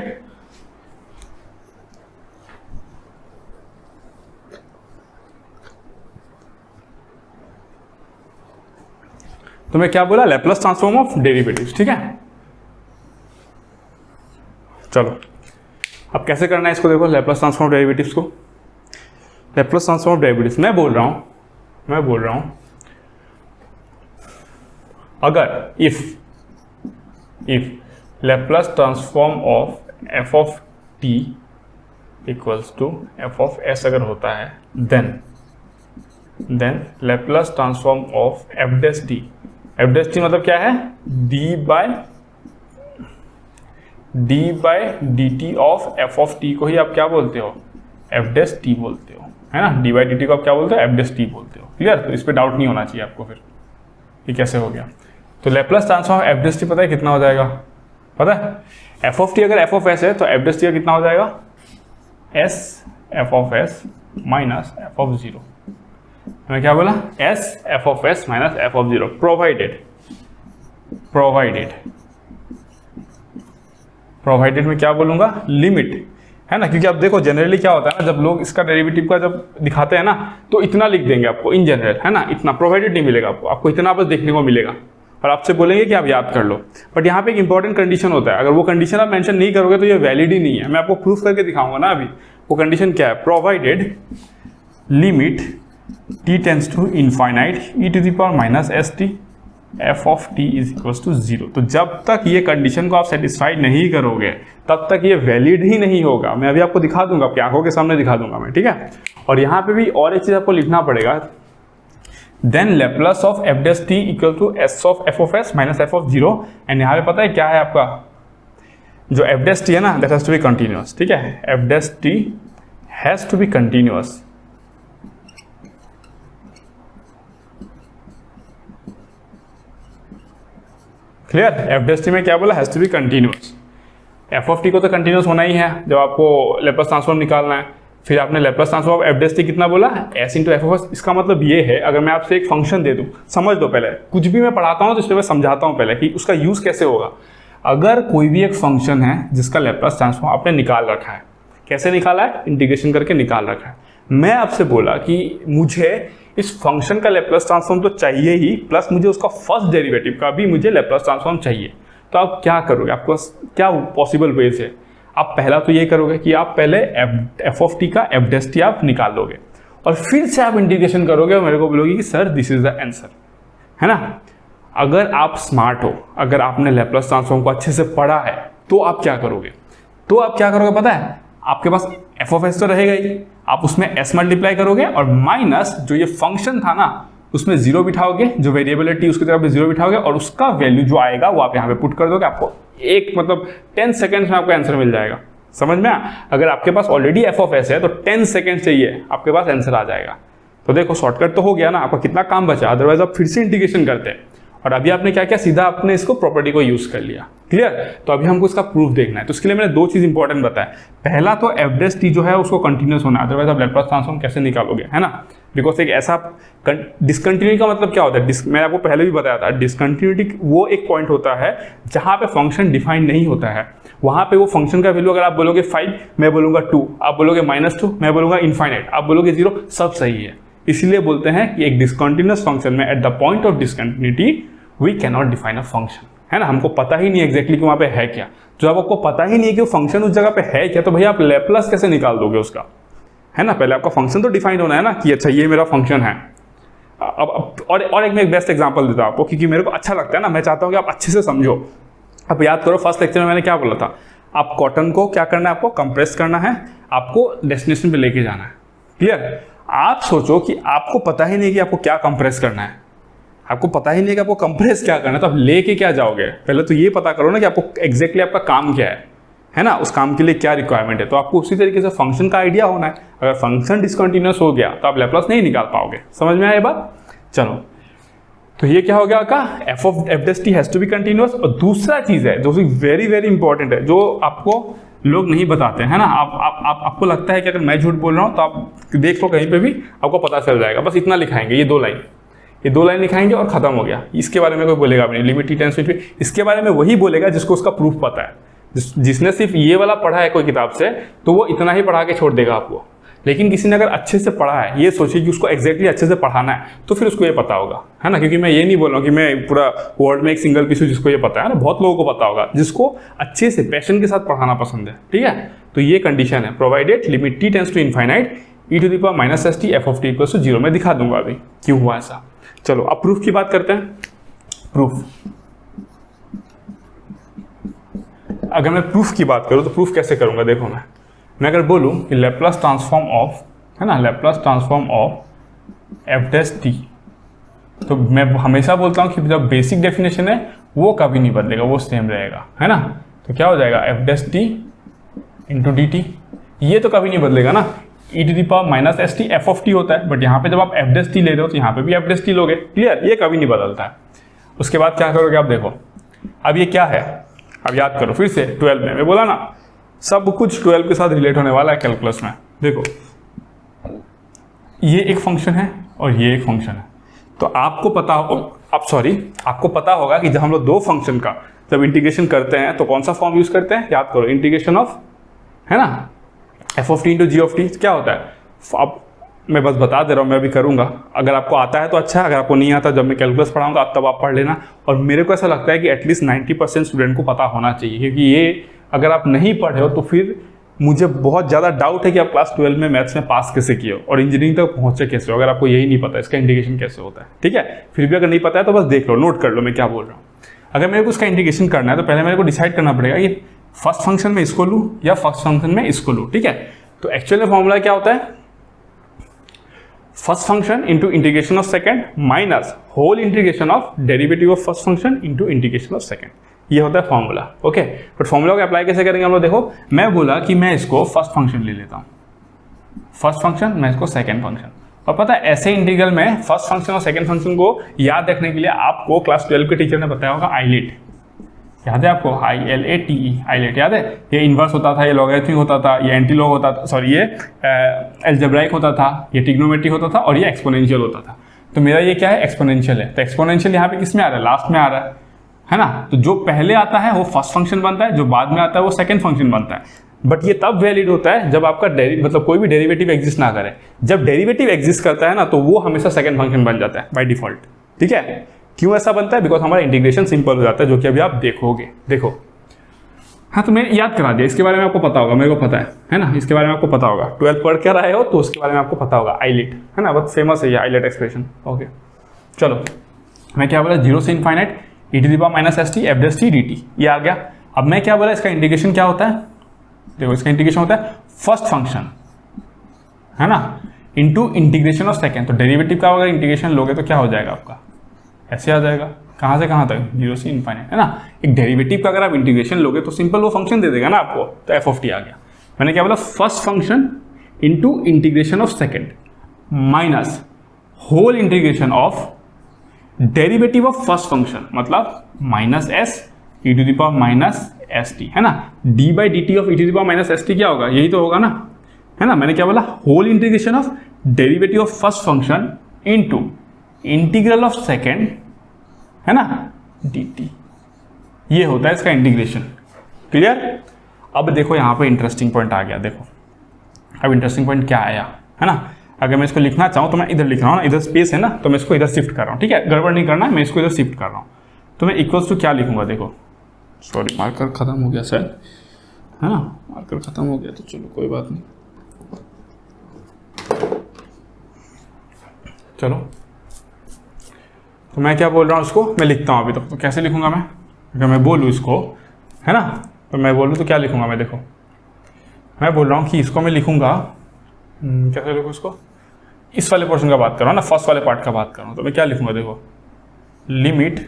तो मैं क्या बोला, लैप्लास ट्रांसफॉर्म ऑफ डेरिवेटिव्स, ठीक है। चलो अब कैसे करना है इसको, देखो लैप्लास ट्रांसफॉर्म ऑफ डेरिवेटिव्स को। लैप्लास ट्रांसफॉर्म ऑफ डेरिवेटिव्स मैं बोल रहा हूं अगर if Laplace transform of f of t equals to f of s अगर होता है, then Laplace transform of f dash t मतलब क्या है, d by d t of f of t को ही आप क्या बोलते हो, एफ डैश टी बोलते हो, है ना। डी बाई डी टी को आप क्या बोलते हो, एफ डैश टी बोलते हो। क्लियर, तो इस पर डाउट नहीं होना चाहिए आपको फिर ये कैसे हो गया। तो Laplace transform F dash T पता है कितना हो जाएगा, पता है, एफ ऑफ टी अगर एफ ऑफ एस है तो एफ डैश टी का कितना हो जाएगा, s F of s minus f of zero. मैंने क्या बोला, S F of s minus f of zero, provided में क्या बोलूंगा, लिमिट, है ना। क्योंकि आप देखो जनरली क्या होता है ना, जब लोग इसका डेरिवेटिव का जब दिखाते हैं ना, तो इतना लिख देंगे आपको इन जनरल, है ना, इतना प्रोवाइडेड नहीं मिलेगा आपको इतना बस देखने को मिलेगा, और आपसे बोलेंगे कि आप याद कर लो। बट यहाँ पे एक इंपॉर्टेंट कंडीशन होता है, अगर वो कंडीशन आप मेंशन नहीं करोगे तो ये वैलिड ही नहीं है। मैं आपको प्रूफ करके दिखाऊंगा ना अभी। वो कंडीशन क्या है, provided limit t tends to infinite e to the power minus s t f of t is equals to zero. तो जब तक ये कंडीशन को आप सेटिस्फाइड नहीं करोगे तब तक ये वैलिड ही नहीं होगा। मैं अभी आपको दिखा दूंगा, आपकी आंखों के सामने दिखा दूंगा मैं, ठीक है। और यहाँ पे भी और एक चीज आपको लिखना पड़ेगा, then Laplace of f dash t equal to s of f of s minus f of zero. And यहाँ पे पता है क्या है आपका, जो एफ डैश टी है ना, that has to be continuous, ठीक है, f dash t has to be continuous. Clear? F dash t में क्या बोला, has to be continuous. F of t को तो कंटिन्यूअस होना ही है जब आपको लैप्लास ट्रांसफॉर्म निकालना है। फिर आपने Laplace transform of f dash T कितना बोला, S into f of S. इसका मतलब ये है, अगर मैं आपसे एक फंक्शन दे दूं, समझ लो पहले, कुछ भी मैं पढ़ाता हूं तो इसलिए मैं समझाता हूं पहले कि उसका यूज कैसे होगा। अगर कोई भी एक फंक्शन है जिसका लैप्लास ट्रांसफॉर्म आपने निकाल रखा है, कैसे निकाला है, इंटीग्रेशन करके निकाल रखा है, मैं आपसे बोला कि मुझे इस फंक्शन का लैप्लास ट्रांसफॉर्म तो चाहिए ही, प्लस मुझे उसका फर्स्ट डेरिवेटिव का भी मुझे लैप्लास ट्रांसफॉर्म चाहिए। तो आप क्या करोगे, आपके पास क्या पॉसिबल वेज है? आप पहला तो ये करोगे कि आप पहले एफ ऑफ टी का एफ डैश टी आप निकाल लोगे और फिर से आप इंटीग्रेशन करोगे और मेरे को बोलोगे कि sir this is the answer, है ना। अगर आप स्मार्ट हो, अगर आपने लैप्लास ट्रांसफॉर्म को अच्छे से पढ़ा है, तो आप क्या करोगे, पता है, आपके पास एफ ऑफ एस तो रहेगा ही, आप उसमें एस मल्टीप्लाई करोगे और माइनस जो ये फंक्शन था ना उसमें जीरो बिठाओगे, जो वेरिएबल है टी उसकी तरफ जीरो बिठाओगे और उसका वैल्यू जो आएगा वो आप यहाँ पे पुट कर दोगे। आपको एक मतलब 10 सेकेंड्स में आपको आंसर मिल जाएगा। समझ में? अगर आपके पास ऑलरेडी एफ ऑफ एस है तो 10 सेकेंड चाहिए, आपके पास आंसर आ जाएगा। तो देखो शॉर्टकट तो हो गया ना, आपका कितना काम बचा, अदरवाइज आप फिर से इंटीग्रेशन करते हैं। और अभी आपने क्या किया, सीधा आपने इसको प्रॉपर्टी को यूज कर लिया। क्लियर? तो अभी हमको इसका प्रूफ देखना है। तो इसके लिए मैंने दो चीज इंपॉर्टेंट बताया। पहला तो एफ डैश टी जो है उसको कंटिन्यूअस होना है, अदरवाइज आप लैप्लास ट्रांसफॉर्म कैसे निकालोगे, है ना। बिकॉज एक ऐसा डिसकंटिन्यूटी का मतलब क्या होता है, मैं आपको पहले भी बताया था, डिसकंटिन्यूटी वो एक पॉइंट होता है जहां पे फंक्शन डिफाइन नहीं होता है। वहां पे वो फंक्शन का वैल्यू अगर आप बोलोगे 5, मैं बोलूंगा 2, आप बोलोगे -2, मैं बोलूंगा इनफाइनाइट, आप बोलोगे 0, सब सही है। इसीलिए बोलते हैं कि एक डिसकंटिन्यूअस फंक्शन में at the point of discontinuity we cannot define a function, है ना। हमको पता ही नहीं एग्जैक्टली कि वहां पे है क्या। जब आपको पता ही नहीं है कि वो फंक्शन उस जगह पे है क्या, तो भैया आप लैप्लास कैसे निकाल दोगे उसका, है ना। पहले आपका फंक्शन तो डिफाइन होना है ना कि अच्छा ये मेरा फंक्शन है। अब और एक मैं एक बेस्ट एग्जांपल देता हूं आपको, क्योंकि मेरे को अच्छा लगता है ना, मैं चाहता हूं कि आप अच्छे से समझो। अब याद करो फर्स्ट लेक्चर में मैंने क्या बोला था, आप कॉटन को क्या करना है, आपको कंप्रेस करना है, आपको डेस्टिनेशन पे लेके जाना है। क्लियर? आप सोचो कि आपको पता ही नहीं कि आपको क्या कंप्रेस करना है, आपको पता ही नहीं कि आपको कंप्रेस क्या करना है, तो आप लेके क्या जाओगे। पहले तो ये पता करो ना कि आपको एग्जैक्टली आपका काम क्या है ना, उस काम के लिए क्या रिक्वायरमेंट है। तो आपको उसी तरीके से फंक्शन का आइडिया होना है। अगर फंक्शन डिसकंटिन्यूअस हो गया तो आप लैप्लास नहीं निकाल पाओगे। समझ में आया ये बात? चलो, तो ये क्या हो गया आपका, f dash t has to be continuous. और दूसरा चीज है जो वेरी वेरी इंपॉर्टेंट है, जो आपको लोग नहीं बताते हैं ना। आपको लगता है कि अगर मैं झूठ बोल रहा हूं तो आप देख लो कहीं पे भी, आपको पता चल जाएगा। बस इतना लिखाएंगे, ये दो लाइन लिखाएंगे और खत्म हो गया। इसके बारे में कोई बोलेगा नहीं, लिमिट टी टेंस टू, इसके बारे में वही बोलेगा जिसको उसका प्रूफ पता है। जिसने सिर्फ ये वाला पढ़ा है कोई किताब से, तो वो इतना ही पढ़ा के छोड़ देगा आपको। लेकिन किसी ने अगर अच्छे से पढ़ा है, ये सोचिए कि उसको एग्जैक्टली अच्छे से पढ़ाना है, तो फिर उसको ये पता होगा, है ना। क्योंकि मैं ये नहीं बोल रहा हूँ कि मैं पूरा वर्ल्ड में एक सिंगल पीस हूँ जिसको ये पता है ना, बहुत लोगों को पता होगा जिसको अच्छे से पैशन के साथ पढ़ाना पसंद है। ठीक है, तो ये कंडीशन है, provided limit t tends to infinite e to the power minus s t f of t equal to 0। मैं दिखा दूंगा अभी क्यों हुआ ऐसा। चलो अब प्रूफ की बात करते हैं। प्रूफ, अगर मैं प्रूफ की बात करूं तो प्रूफ कैसे करूंगा, देखो मैं अगर बोलूं कि लैप्लास ट्रांसफॉर्म ऑफ, है ना, Laplace transform of f dash T, तो मैं हमेशा बोलता हूं कि जब बेसिक डेफिनेशन है वो कभी नहीं बदलेगा, वो सेम रहेगा, है ना। तो क्या हो जाएगा, f dash t into d t, ये तो कभी नहीं बदलेगा ना। e to the power minus s t f of t होता है, बट यहाँ पे जब आप एफ डैश टी ले रहे हो तो यहाँ पे भी एफ डैश टी लोगे। क्लियर? ये कभी नहीं बदलता है। उसके बाद क्या करोगे आप, देखो अब ये क्या है, अब याद करो फिर से 12 में मैं बोला ना सब कुछ 12 के साथ रिलेट होने वाला है कैलकुलस में। देखो ये एक फंक्शन है और ये एक फंक्शन है, तो आपको पता हो, आपको पता होगा कि जब हम लोग दो फंक्शन का जब इंटीग्रेशन करते हैं तो कौन सा फॉर्म यूज करते हैं। याद करो, इंटीग्रेशन ऑफ, है ना, f of t into g of t क्या होता है। अब मैं बस बता दे रहा हूँ, मैं अभी करूँगा, अगर आपको आता है तो अच्छा है, अगर आपको नहीं आता जब मैं कैलकुलस पढ़ाऊंगा तब आप पढ़ लेना। और मेरे को ऐसा लगता है कि एटलीस्ट 90% स्टूडेंट को पता होना चाहिए, क्योंकि ये अगर आप नहीं पढ़े हो तो फिर मुझे बहुत ज़्यादा डाउट है कि आप क्लास 12 में मैथ्स में पास कैसे किए हो और इंजीनियरिंग तक पहुँचे कैसे हो, अगर आपको यही नहीं पता इसका इंटीग्रेशन कैसे होता है। ठीक है, फिर भी अगर नहीं पता है तो बस देख लो, नोट कर लो मैं क्या बोल रहा हूँ। अगर मेरे को उसका इंटीग्रेशन करना है तो पहले मेरे को डिसाइड करना पड़ेगा कि फर्स्ट फंक्शन में इसको लूँ या फर्स्ट फंक्शन में इसको लूँ। ठीक है, तो एक्चुअल में फॉर्मूला क्या होता है, first function into integration of second minus whole integration of derivative of first function into integration of second. ये होता है फॉर्मूला। ओके, बट फॉर्मूला को अप्लाई कैसे करेंगे हम लोग? देखो, मैं बोला कि मैं इसको फर्स्ट फंक्शन ले लेता हूँ, फर्स्ट फंक्शन, मैं इसको सेकंड फंक्शन। और पता है ऐसे इंटीग्रल में फर्स्ट फंक्शन और सेकंड फंक्शन को याद रखने के लिए आपको क्लास 12 के टीचर ने बताया होगा आईलेट, याद है आपको? ILATE, आईलेट याद है? ये इन्वर्स होता था, ये लॉगरिथमिक होता था, ये एंटी लॉग होता था, सॉरी ये एल्जेब्राइक होता था, ये ट्रिग्नोमेट्रिक होता था और ये एक्सपोनेंशियल होता था। तो मेरा ये क्या है? एक्सपोनेंशियल है। तो एक्सपोनेंशियल यहाँ पे किस में आ रहा है? लास्ट में आ रहा है ना? तो जो पहले आता है वो फर्स्ट फंक्शन बनता है, जो बाद में आता है वो सेकंड फंक्शन बनता है। बट ये तब वैलिड होता है जब आपका मतलब कोई भी डेरिवेटिव एग्जिस्ट ना करे। जब डेरिवेटिव एग्जिस्ट करता है ना, तो वो हमेशा सेकंड फंक्शन बन जाता है बाय डिफॉल्ट। ठीक है, क्यों ऐसा बनता है? बिकॉज हमारा इंटीग्रेशन सिंपल हो जाता है, जो कि अभी आप देखोगे। देखो, हाँ, तो मैंने याद करा दिया, इसके बारे में आपको पता होगा, मेरे को पता है ना? इसके बारे में आपको पता होगा, 12 पढ़ कर आए हो तो उसके बारे में आपको पता होगा। आईलेट है ना, बहुत फेमस है ये आईलेट एक्सप्रेशन। ओके, चलो, मैं क्या बोला? 0 से इनफाइनाइट e⁻st f' dt, ये आ गया। अब मैं क्या बोला? इसका इंटीग्रेशन क्या होता है? देखो, इसका इंटीग्रेशन होता है फर्स्ट फंक्शन, है ना, इनटू इंटीग्रेशन ऑफ सेकंड। तो डेरिवेटिव का अगर इंटीग्रेशन लोगे तो क्या हो जाएगा आपका? ऐसे आ जाएगा। कहाँ से कहाँ तक? 0 से इनफाइनाइट, है ना। एक डेरिवेटिव का अगर आप इंटीग्रेशन लोगे तो सिंपल वो फंक्शन दे देगा ना आपको, तो f(t) आ गया। मैंने क्या बोला? First function into integration of second minus whole integration of derivative of first function, मतलब माइनस s e⁻st, है ना। d/dt ऑफ e⁻st क्या होगा? यही तो होगा ना, है ना। मैंने क्या बोला? Whole integration of derivative of first function into integral of second, है ना, dt। ये होता है इसका इंटीग्रेशन। क्लियर? अब देखो यहाँ पे इंटरेस्टिंग पॉइंट आ गया। देखो अब इंटरेस्टिंग पॉइंट क्या आया, है ना। अगर मैं इसको लिखना चाहूँ तो मैं इधर लिख रहा हूँ ना, इधर स्पेस है ना, तो मैं इसको इधर शिफ्ट कर रहा हूँ। ठीक है, गड़बड़ नहीं करना है, मैं इसको इधर शिफ्ट कर रहा हूँ। तो मैं इक्वल्स टू क्या लिखूंगा? देखो, सॉरी मार्कर खत्म हो गया शायद, है ना, मार्कर खत्म हो गया, तो चलो कोई बात नहीं। चलो, तो मैं क्या बोल रहा हूँ, उसको मैं लिखता हूँ अभी तक। तो कैसे लिखूंगा मैं? अगर मैं बोलूँ इसको, है ना, तो मैं बोलूँ तो क्या लिखूंगा मैं? देखो, मैं बोल रहा हूँ कि इसको मैं लिखूंगा, कैसे लिखूँ इसको? इस वाले पोर्शन का बात कर रहा हूँ ना, फर्स्ट वाले पार्ट का बात कर रहा हूँ। तो मैं क्या लिखूंगा? देखो, limit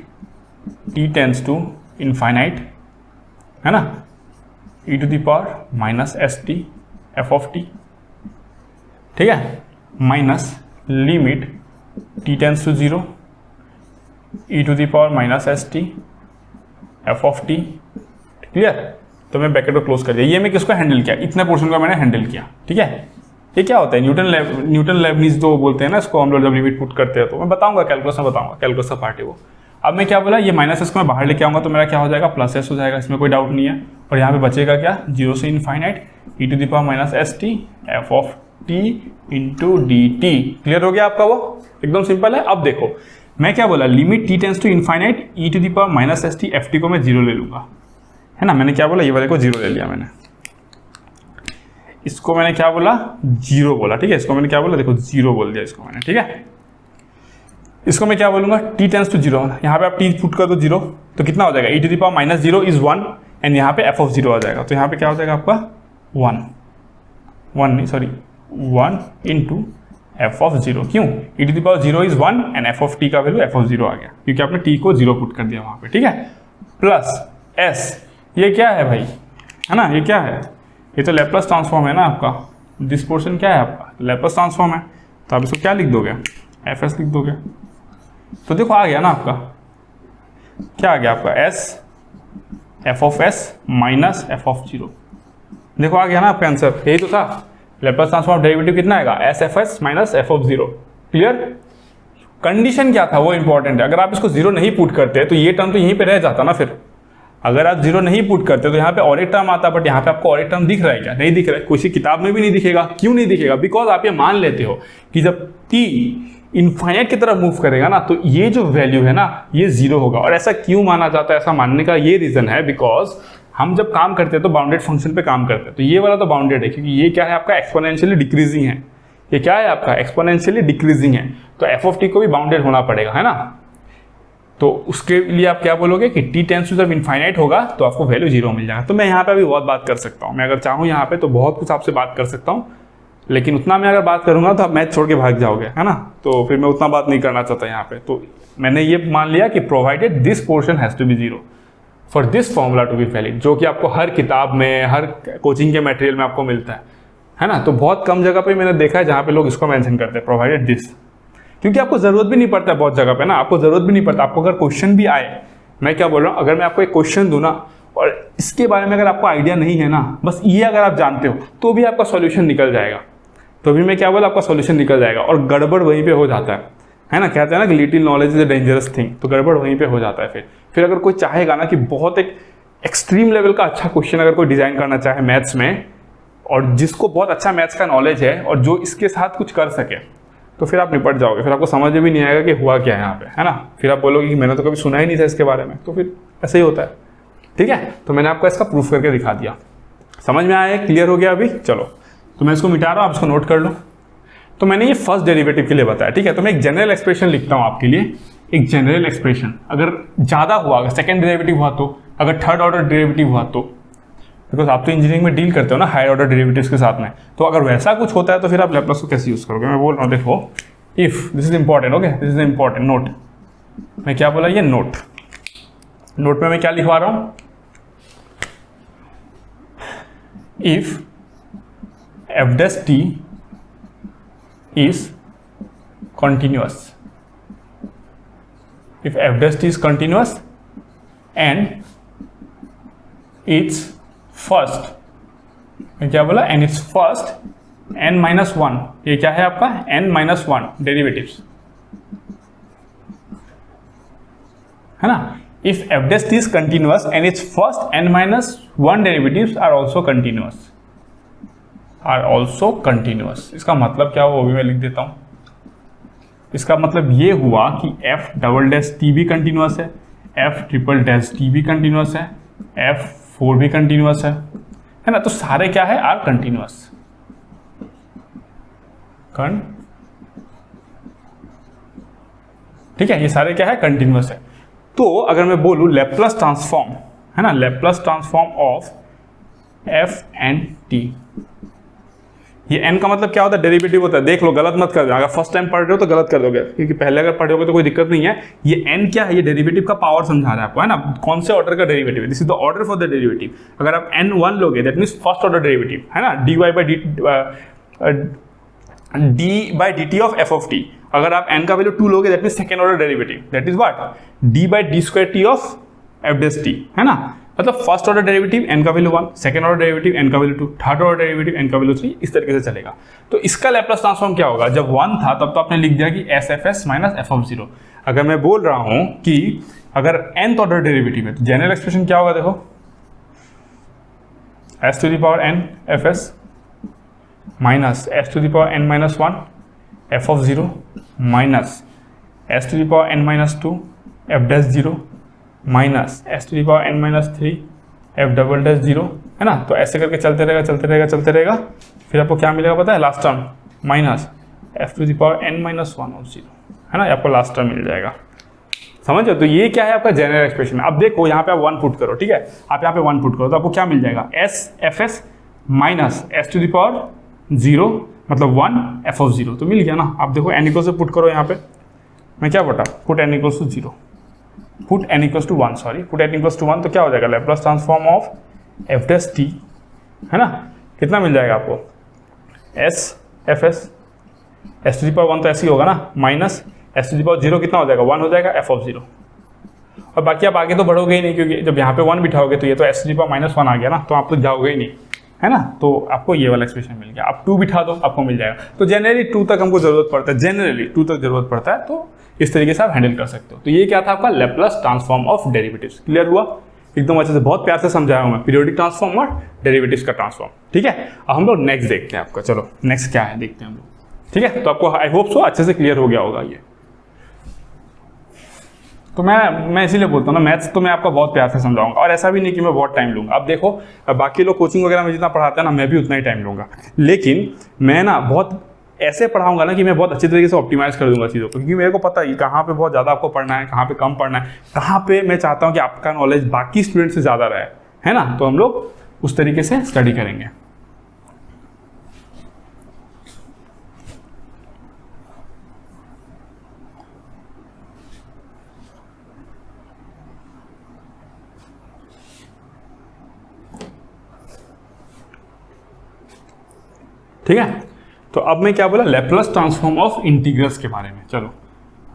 t tends to infinite, है ना, e⁻ f(t), ठीक है, minus limit t tends to 0 e⁻st f(t). क्लियर? तो मैं ब्रैकेट को क्लोज कर दिया। ये मैं किसको हैंडल किया? इतने पोर्शन को मैंने हैंडल किया। ठीक है, ये क्या होता है? न्यूटन लेबनीज तो बोलते हैं ना इसको, हम लोग जब लिमिट पुट करते हैं। तो मैं बताऊंगा, कैलकुलस में बताऊंगा, कैलकुलस का पार्ट है वो। अब मैं क्या बोला? ये माइनस एस को मैं बाहर लेके आऊंगा तो मेरा क्या हो जाएगा? प्लस एस हो जाएगा, इसमें कोई डाउट नहीं है। और यहाँ पे बचेगा क्या? 0 से infinite e⁻st f(t) into dt। Clear हो गया आपका? वो एकदम सिंपल है। अब देखो, मैं क्या बोला? Limit t tends to infinite e⁻st f(t) को मैं 0 ले लूंगा, है ना। मैंने क्या बोला? ये वाले को 0 ले लिया मैंने। इसको मैंने क्या बोला? 0 बोला। ठीक है, इसको मैंने क्या बोला? देखो, 0 बोल दिया इसको मैंने। ठीक है, इसको मैं क्या बोलूंगा? t tends to 0। यहाँ पे आप t पुट कर दो 0, तो कितना हो जाएगा? e⁻0 इज 1 एंड यहाँ पे f(0) आ जाएगा। तो यहाँ पे क्या हो जाएगा आपका? 1 इंटू f(0). क्यों? e⁻0 इज 1 एंड f(t) का वैल्यू f(0) आ गया, क्योंकि आपने t को 0 पुट कर दिया वहाँ पे। ठीक है, प्लस s, ये क्या है भाई, है ना, ये क्या है? ये तो लैप्लास ट्रांसफॉर्म है ना आपका। दिस पोर्शन क्या है आपका? लैप्लास ट्रांसफॉर्म है। तो आप इसको क्या लिख दोगे? fs लिख दोगे। तो देखो आ गया ना आपका, क्या आ गया आपका? s f(s) minus f(0). देखो आ गया ना आपका आंसर, यही तो था। लैप्लास ट्रांसफॉर्म डेरिवेटिव कितना आएगा? s(f(s) minus f(0). Clear? Condition क्या था वो इंपॉर्टेंट है। अगर आप इसको 0 नहीं पुट करते तो ये टर्म तो यहीं पे रह जाता ना। फिर अगर आप 0 नहीं पुट करते तो यहाँ पे और एक टर्म आता, बट यहाँ पे आपको और एक टर्म दिख रहा है क्या? नहीं दिख रहा है, किसी किताब में भी नहीं दिखेगा। क्यों नहीं दिखेगा? बिकॉज आप ये मान लेते हो कि जब t इनफाइनाइट की तरफ मूव करेगा ना, तो ये जो वैल्यू है ना, ये 0 होगा। और ऐसा क्यों माना जाता है? ऐसा मानने का ये रीजन है बिकॉज हम जब काम करते हैं तो बाउंडेड फंक्शन पे काम करते हैं। तो ये वाला तो बाउंडेड है, क्योंकि ये क्या है आपका? एक्सपोनेंशियली डिक्रीजिंग है। ये क्या है आपका? एक्सपोनेंशियली डिक्रीजिंग है। तो f(t) को भी बाउंडेड होना पड़ेगा, है ना। तो उसके लिए आप क्या बोलोगे कि t टेंड्स टू जब इनफाइनाइट होगा तो आपको वैल्यू 0 मिल जाएगा। तो मैं यहाँ पे अभी बहुत बात कर सकता हूँ, मैं अगर चाहूँ यहाँ पे तो बहुत कुछ आपसे बात कर सकता हूँ, लेकिन उतना मैं अगर बात करूंगा तो आप मैथ छोड़ के भाग जाओगे, है ना। तो फिर मैं उतना बात नहीं करना चाहता यहाँ पे। तो मैंने ये मान लिया कि provided this portion has to be 0, for this formula to be valid, जो कि आपको हर किताब में, हर कोचिंग के मटेरियल में आपको मिलता है ना। तो बहुत कम जगह पे मैंने देखा है जहाँ पे लोग इसको मेंशन करते हैं, प्रोवाइडेड दिस, क्योंकि आपको जरूरत भी नहीं पड़ता है बहुत जगह पे ना, आपको जरूरत भी नहीं पड़ता। आपको अगर क्वेश्चन भी आए, मैं क्या बोल रहा हूँ, अगर मैं आपको एक क्वेश्चन दूँ ना और इसके बारे में अगर आपको आइडिया नहीं है ना, बस ये अगर आप जानते हो तो भी आपका सॉल्यूशन निकल जाएगा। तो अभी मैं क्या बोला, आपका सॉल्यूशन निकल जाएगा और गड़बड़ वहीं पे हो जाता है ना। कहते हैं ना कि little knowledge is a dangerous thing, तो गड़बड़ वहीं पे हो जाता है। फिर अगर कोई चाहेगा ना कि बहुत एक एक्सट्रीम लेवल का अच्छा क्वेश्चन अगर कोई डिजाइन करना चाहे मैथ्स में, और जिसको बहुत अच्छा मैथ्स का नॉलेज है और जो इसके साथ कुछ कर सके, तो फिर आप निपट जाओगे। फिर आपको समझ में भी नहीं आएगा कि हुआ क्या है यहाँ पे, है ना। फिर आप बोलोगे कि मैंने तो कभी सुना ही नहीं था इसके बारे में, तो फिर ऐसे ही होता है। ठीक है, तो मैंने आपको इसका प्रूफ करके दिखा दिया। समझ में आया, क्लियर हो गया अभी। चलो, तो मैं इसको मिटा रहा हूँ, आप इसको नोट कर लो। तो मैंने ये फर्स्ट डेरिवेटिव के लिए बताया, ठीक है। तो मैं एक जनरल एक्सप्रेशन लिखता हूँ आपके लिए, एक जनरल एक्सप्रेशन। अगर ज़्यादा हुआ, अगर सेकेंड डेरिवेटिव हुआ तो, अगर थर्ड ऑर्डर डेरिवेटिव हुआ तो, बिकॉज आप तो इंजीनियरिंग में डील करते हो ना हायर ऑर्डर डेरिवेटिव्स के साथ में, तो अगर वैसा कुछ होता है तो फिर आप लैप्लास को कैसे यूज़ करोगे। मैं बोल रहा हूँ, देखो, if this is important, okay, this is important note. मैं क्या बोला, ये नोट में मैं क्या लिखवा रहा हूँ, if F dash T is continuous, if f dash t is continuous and its first, मैं क्या बोला, and its first n minus 1, ये क्या है आपका n minus 1 डेरिवेटिव्स, है ना। if f dash t is continuous and its first n minus 1 derivatives are also continuous, इसका मतलब क्या हुआ वो भी मैं लिख देता हूं। इसका मतलब ये हुआ कि f डबल डैश टी भी कंटिन्यूअस है, f ट्रिपल डैश टी भी कंटिन्यूअस है, f4 भी कंटिन्यूअस है ना। तो सारे क्या है, आर कंटिन्यूअस। ठीक है, ये सारे क्या है, कंटिन्यूअस है। तो अगर मैं बोलूं लैप्लास ट्रांसफॉर्म, है ना, Laplace transform of f and t, ये n का मतलब क्या होता है, डेरिवेटिव होता है। देख लो, गलत मत कर दो, अगर फर्स्ट टाइम पढ़ रहे हो तो गलत कर दोगे, क्योंकि पहले अगर पढ़े होगे तो कोई दिक्कत नहीं है। ये n क्या है, ये डेरिवेटिव का पावर समझा रहा है आपको, है ना, कौन से ऑर्डर का डेरिवेटिव है, this is the order for the derivative. अगर आप n1 लोगे that means first order derivative, है ना, dy by dt of f of t। अगर आप n का वैल्यू 2 लोगे that means second order derivative, that is what, d by d square t of f dash t, है ना। मतलब first order derivative n का value 1, second order derivative n का value 2, third order derivative n का value 3, इस तरीके से चलेगा। तो इसका लैप्लास ट्रांसफॉर्म क्या होगा, जब 1 था तब तो आपने लिख दिया कि S f s minus f of 0। अगर मैं बोल रहा हूं कि अगर nth ऑर्डर डेरिवेटिव है तो जनरल एक्सप्रेशन क्या होगा, देखो, s to the power n f s minus s to the power n minus 1 f of 0 minus s to the power n minus 2 f dash 0 minus s to the power n minus 3 f double dash 0, है ना। तो ऐसे करके चलते रहेगा। फिर आपको क्या मिलेगा पता है, last term minus f to the power n minus 1 और 0, है ना, आपको लास्ट टर्म मिल जाएगा। समझ लो, तो ये क्या है आपका जनरल एक्सप्रेशन। अब देखो यहाँ पे आप 1 पुट करो, ठीक है, आप यहाँ पे 1 पुट करो तो आपको क्या मिल जाएगा, s f s minus s to the power 0 मतलब 1 एफ ऑफ 0, तो मिल गया ना। आप देखो n इक्वल से पुट करो, यहाँ पे मैं क्या बोला, put n equals to 0, put n equals to 1, sorry, put n equals to 1, तो क्या हो जाएगा, Laplace transform of f dash t, है ना। कितना मिल जाएगा आपको, s f s s to the power 1 तो ऐसे ही होगा ना, minus s to the power 0 कितना हो जाएगा, 1 हो जाएगा f ऑफ 0। और बाकी आप आगे तो बढ़ोगे ही नहीं, क्योंकि जब यहाँ पे 1 बिठाओगे तो ये तो s to the power minus 1 आ गया ना, तो आप तो जाओगे ही नहीं, है ना। तो आपको ये वाला एक्सप्रेशन मिल गया। आप 2 बिठा दो, आपको मिल जाएगा। तो जनरली 2 तक हमको जरूरत पड़ता है, जनरली 2 तक जरूरत पड़ता है, तो इस तरीके से आप हैंडल कर सकते हो। तो ये क्या था आपका Laplace transform of derivatives. Clear हुआ, एकदम अच्छे से, बहुत प्यार से समझाया हूं मैं, पीरियोडिक ट्रांसफॉर्म और डेरिवेटिव्स का ट्रांसफॉर्म। ठीक है, अब हम लोग नेक्स्ट देखते हैं आपका। चलो नेक्स्ट क्या है देखते हैं हम लोग। ठीक है, तो आपको आई होप सो अच्छे से क्लियर हो गया होगा ये। तो मैं इसीलिए बोलता हूँ ना, मैथ्स तो मैं आपका बहुत प्यार से समझाऊंगा, और ऐसा भी नहीं कि मैं बहुत टाइम लूंगा। अब देखो, बाकी लोग कोचिंग वगैरह में जितना पढ़ाते हैं ना, मैं भी उतना ही टाइम लूंगा, लेकिन मैं ना बहुत ऐसे पढ़ाऊंगा ना कि मैं बहुत अच्छी तरीके से ऑप्टिमाइज कर दूंगा चीज़ों को, क्योंकि मेरे को पता है कहाँ पे बहुत ज़्यादा आपको पढ़ना है, कहाँ पे कम पढ़ना है, कहाँ पे मैं चाहता हूँ कि आपका नॉलेज बाकी स्टूडेंट से ज़्यादा रहे, है ना। तो हम लोग उस तरीके से स्टडी करेंगे। ठीक है। तो अब मैं क्या बोला, लैप्लास ट्रांसफॉर्म ऑफ इंटीग्रल्स के बारे में। चलो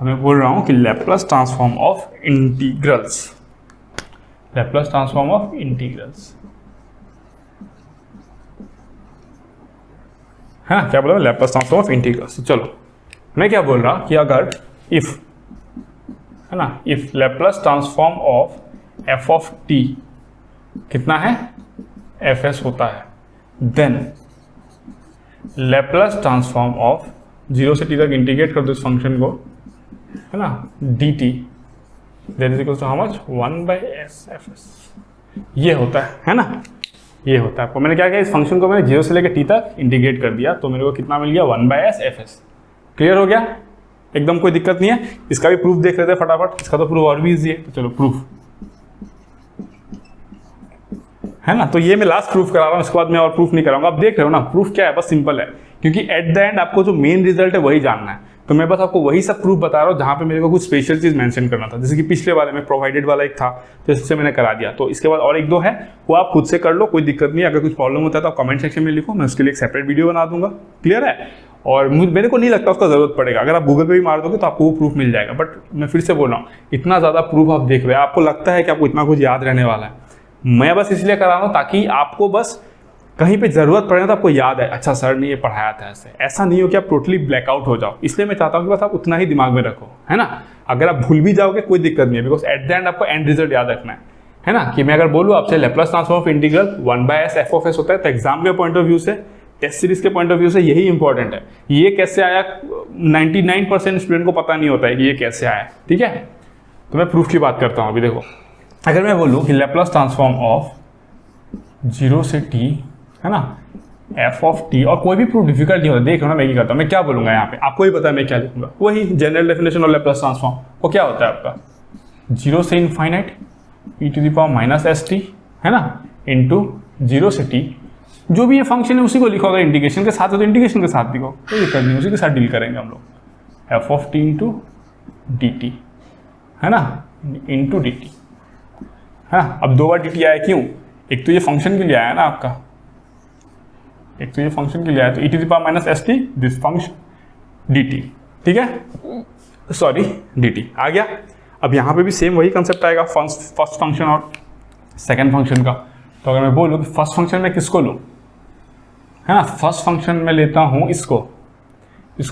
मैं बोल रहा हूं कि Laplace transform of integrals, Laplace transform of integrals, हाँ क्या बोला, लैप्लास ट्रांसफॉर्म ऑफ इंटीग्रल्स। चलो मैं क्या बोल रहा कि अगर इफ, है ना, if Laplace transform of f of t कितना है, एफ एस होता है, देन लैप्लास ट्रांसफॉर्म ऑफ 0 से t तक इंटीग्रेट कर दो इस फंक्शन को, है ना, dt that is equal to how much, 1/s fs, ये होता है ना, ये होता है। आपको मैंने क्या किया, इस फंक्शन को मैंने 0 से लेकर t तक इंटीग्रेट कर दिया, तो मेरे को कितना मिल गया, 1/s fs। क्लियर हो गया, एकदम कोई दिक्कत नहीं है। इसका भी प्रूफ देख लेते हैं फटाफट, इसका तो प्रूफ और भी इजी है। तो चलो प्रूफ, है ना, तो ये मैं लास्ट प्रूफ करा रहा हूँ, इसके बाद मैं और प्रूफ नहीं कराऊंगा। आप देख रहे हो ना, प्रूफ क्या है, बस सिंपल है, क्योंकि एट द एंड आपको जो मेन रिजल्ट है वही जानना है। तो मैं बस आपको वही सब प्रूफ बता रहा हूँ जहाँ पे मेरे को कुछ स्पेशल चीज मेंशन करना था, जैसे कि पिछले वाले में प्रोवाइडेड वाला एक था, तो इससे मैंने करा दिया। तो इसके बाद और एक दो है, वो आप खुद से कर लो, कोई दिक्कत नहीं है। अगर कुछ प्रॉब्लम होता है तो आप कमेंट सेक्शन में लिखो, मैं उसके लिए एक सेपरेट वीडियो बना दूंगा। क्लियर है, और मेरे को नहीं लगता उसका जरूरत पड़ेगा, अगर आप गूगल पे भी मार दोगे तो आपको वो प्रूफ मिल जाएगा। बट मैं फिर से बोल रहा हूँ, इतना ज़्यादा प्रूफ आप देख रहे हैं, आपको लगता है कि आपको इतना कुछ याद रहने वाला है। मैं बस इसलिए करा रहा हूँ ताकि आपको बस कहीं पे जरूरत पड़े तो आपको याद है, अच्छा सर ने ये पढ़ाया था ऐसे। ऐसा नहीं हो कि आप टोटली ब्लैकआउट हो जाओ, इसलिए मैं चाहता हूँ कि बस आप उतना ही दिमाग में रखो, है ना। अगर आप भूल भी जाओगे कोई दिक्कत नहीं है, बिकॉज एट द एंड आपको एंड रिजल्ट याद रखना है ना। कि मैं अगर बोलूँ आपसे Laplace transform of integral 1/s f of s होता है, तो एग्जाम के पॉइंट ऑफ व्यू से, टेस्ट सीरीज के पॉइंट ऑफ व्यू से यही इंपॉर्टेंट है। ये कैसे आया, 99% स्टूडेंट को पता नहीं होता है कि ये कैसे आया, ठीक है। तो मैं प्रूफ की बात करता हूँ अभी। देखो, अगर मैं बोलूँ कि लैप्लास ट्रांसफॉर्म ऑफ 0 से t, है ना, f ऑफ t, और कोई भी प्रूफ डिफिकल्ट नहीं होता, देख लो ना मैं क्या करता हूँ, मैं क्या बोलूंगा यहाँ पे, आपको ही पता है मैं क्या लिखूंगा, वही general definition of Laplace transform. वो क्या होता है आपका, 0 से इनफाइनाइट e⁻⁻st, है ना, इंटू 0 से t, जो भी ये फंक्शन है उसी को लिखो। अगर इंटीग्रेशन के साथ है तो इंटीग्रेशन के साथ लिखो, कोई दिक्कत नहीं, उसी के साथ डील करेंगे हम लोग। f of t into dt, है ना, इंटू dt, है ना। अब 2 बार dt आया, क्यों, एक तो ये फंक्शन के लिए आया ना आपका, एक तो ये फंक्शन के लिए आया, तो e⁻⁻st दिस फंक्शन dt, ठीक है, सॉरी dt आ गया। अब यहाँ पे भी सेम वही कंसेप्ट आएगा, फर्स्ट फंक्शन और सेकंड फंक्शन का। तो अगर मैं बोलूँ कि फर्स्ट फंक्शन में किसको लूँ, है ना, फर्स्ट फंक्शन में लेता हूँ इसको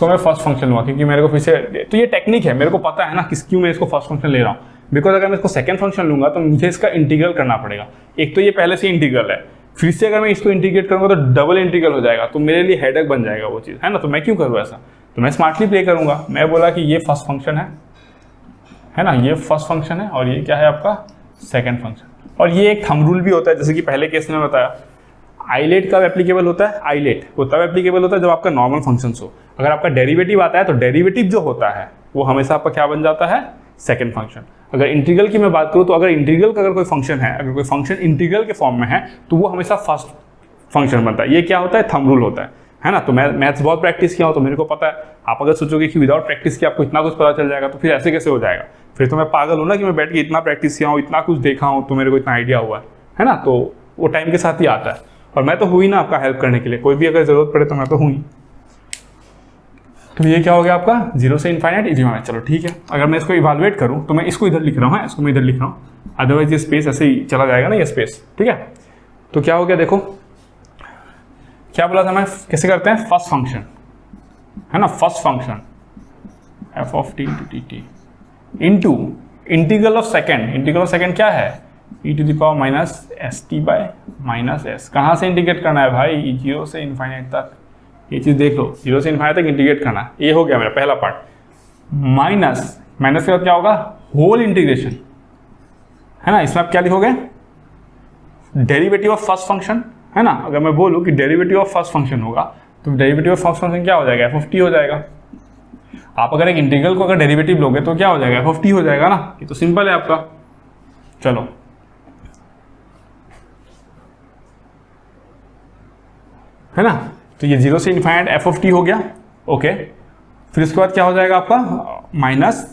मैं फर्स्ट फंक्शन लूँगा, क्योंकि मेरे को फिर से, तो ये टेक्निक है, मेरे को पता है ना क्यों मैं इसको फर्स्ट फंक्शन ले रहा हूँ। बिकॉज अगर मैं इसको सेकंड फंक्शन लूँगा तो मुझे इसका इंटीग्रल करना पड़ेगा। एक तो ये पहले से इंटीग्रल है, फिर से अगर मैं इसको इंटीग्रेट करूँगा तो डबल इंटीग्रल हो जाएगा, तो मेरे लिए हेडेक बन जाएगा वो चीज़, है ना। तो मैं क्यों करूँ ऐसा, तो मैं स्मार्टली प्ले करूँगा। मैं बोला कि ये फर्स्ट फंक्शन है ना, ये फर्स्ट फंक्शन है, और ये क्या है आपका सेकंड फंक्शन। और ये एक थंब रूल भी होता है, जैसे कि पहले केस में बताया, आइलेट कब एप्लीकेबल होता है, आइलेट वो तब एप्लीकेबल होता है जब आपका नॉर्मल फंक्शन हो। अगर आपका डेरिवेटिव आता है तो डेरिवेटिव जो होता है वो हमेशा आपका क्या बन जाता है, सेकंड फंक्शन। अगर इंटीग्रल की मैं बात करूँ तो अगर इंटीग्रल का अगर कोई फंक्शन है, अगर कोई फंक्शन इंटीग्रल के फॉर्म में है तो वो हमेशा फर्स्ट फंक्शन बनता है। ये क्या होता है, थंब रूल होता है ना। तो मैं मैथ्स बहुत प्रैक्टिस किया हूँ तो मेरे को पता है। आप अगर सोचोगे कि विदाउट प्रैक्टिस किया आपको इतना कुछ पता चल जाएगा, तो फिर ऐसे कैसे हो जाएगा, फिर तो मैं पागल हूँ ना कि मैं बैठ के इतना प्रैक्टिस किया हूँ, इतना कुछ देखा हूँ, तो मेरे को इतना आइडिया हुआ है ना। तो वो टाइम के साथ ही आता है, और मैं तो हुई ना आपका हेल्प करने के लिए, कोई भी अगर जरूरत पड़े तो मैं तो हुई। तो ये क्या हो गया आपका 0 से इनफाइनाइट e⁻⁻। चलो ठीक है, अगर मैं इसको इवैल्यूएट करूँ तो मैं इसको इधर लिख रहा हूँ, इसको मैं इधर लिख रहा हूँ, अदरवाइज ये स्पेस ऐसे ही चला जाएगा ना, ये स्पेस, ठीक है। तो क्या हो गया, देखो क्या बोला था मैं, कैसे करते हैं, फर्स्ट फंक्शन, है ना, first function f of t into dt into integral of second. Integral of second क्या है, e⁻⁻st/-s। कहाँ से इंटीग्रेट करना है भाई, 0 से इनफाइनाइट तक। ये चीज़ देख लो, 0 से इनफाइनाइट तक इंटीग्रेट करना है। ये हो गया मेरा पहला पार्ट। माइनस के बाद क्या होगा, होल इंटीग्रेशन, है ना। इसमें आप क्या लिखोगे, डेरिवेटिव ऑफ फर्स्ट फंक्शन, है ना। अगर मैं बोलूँ कि डेरिवेटिव ऑफ फर्स्ट फंक्शन होगा तो डेरिवेटिव ऑफ फर्स्ट फंक्शन क्या हो जाएगा, f ऑफ t हो जाएगा। आप अगर एक इंटीग्रल को अगर डेरिवेटिव लोगे तो क्या हो जाएगा, f ऑफ t हो जाएगा ना। ये तो सिंपल है आपका। चलो है ना, तो ये 0 से इनफाइनाइट f ऑफ t हो गया, ओके। फिर उसके बाद क्या हो जाएगा आपका, minus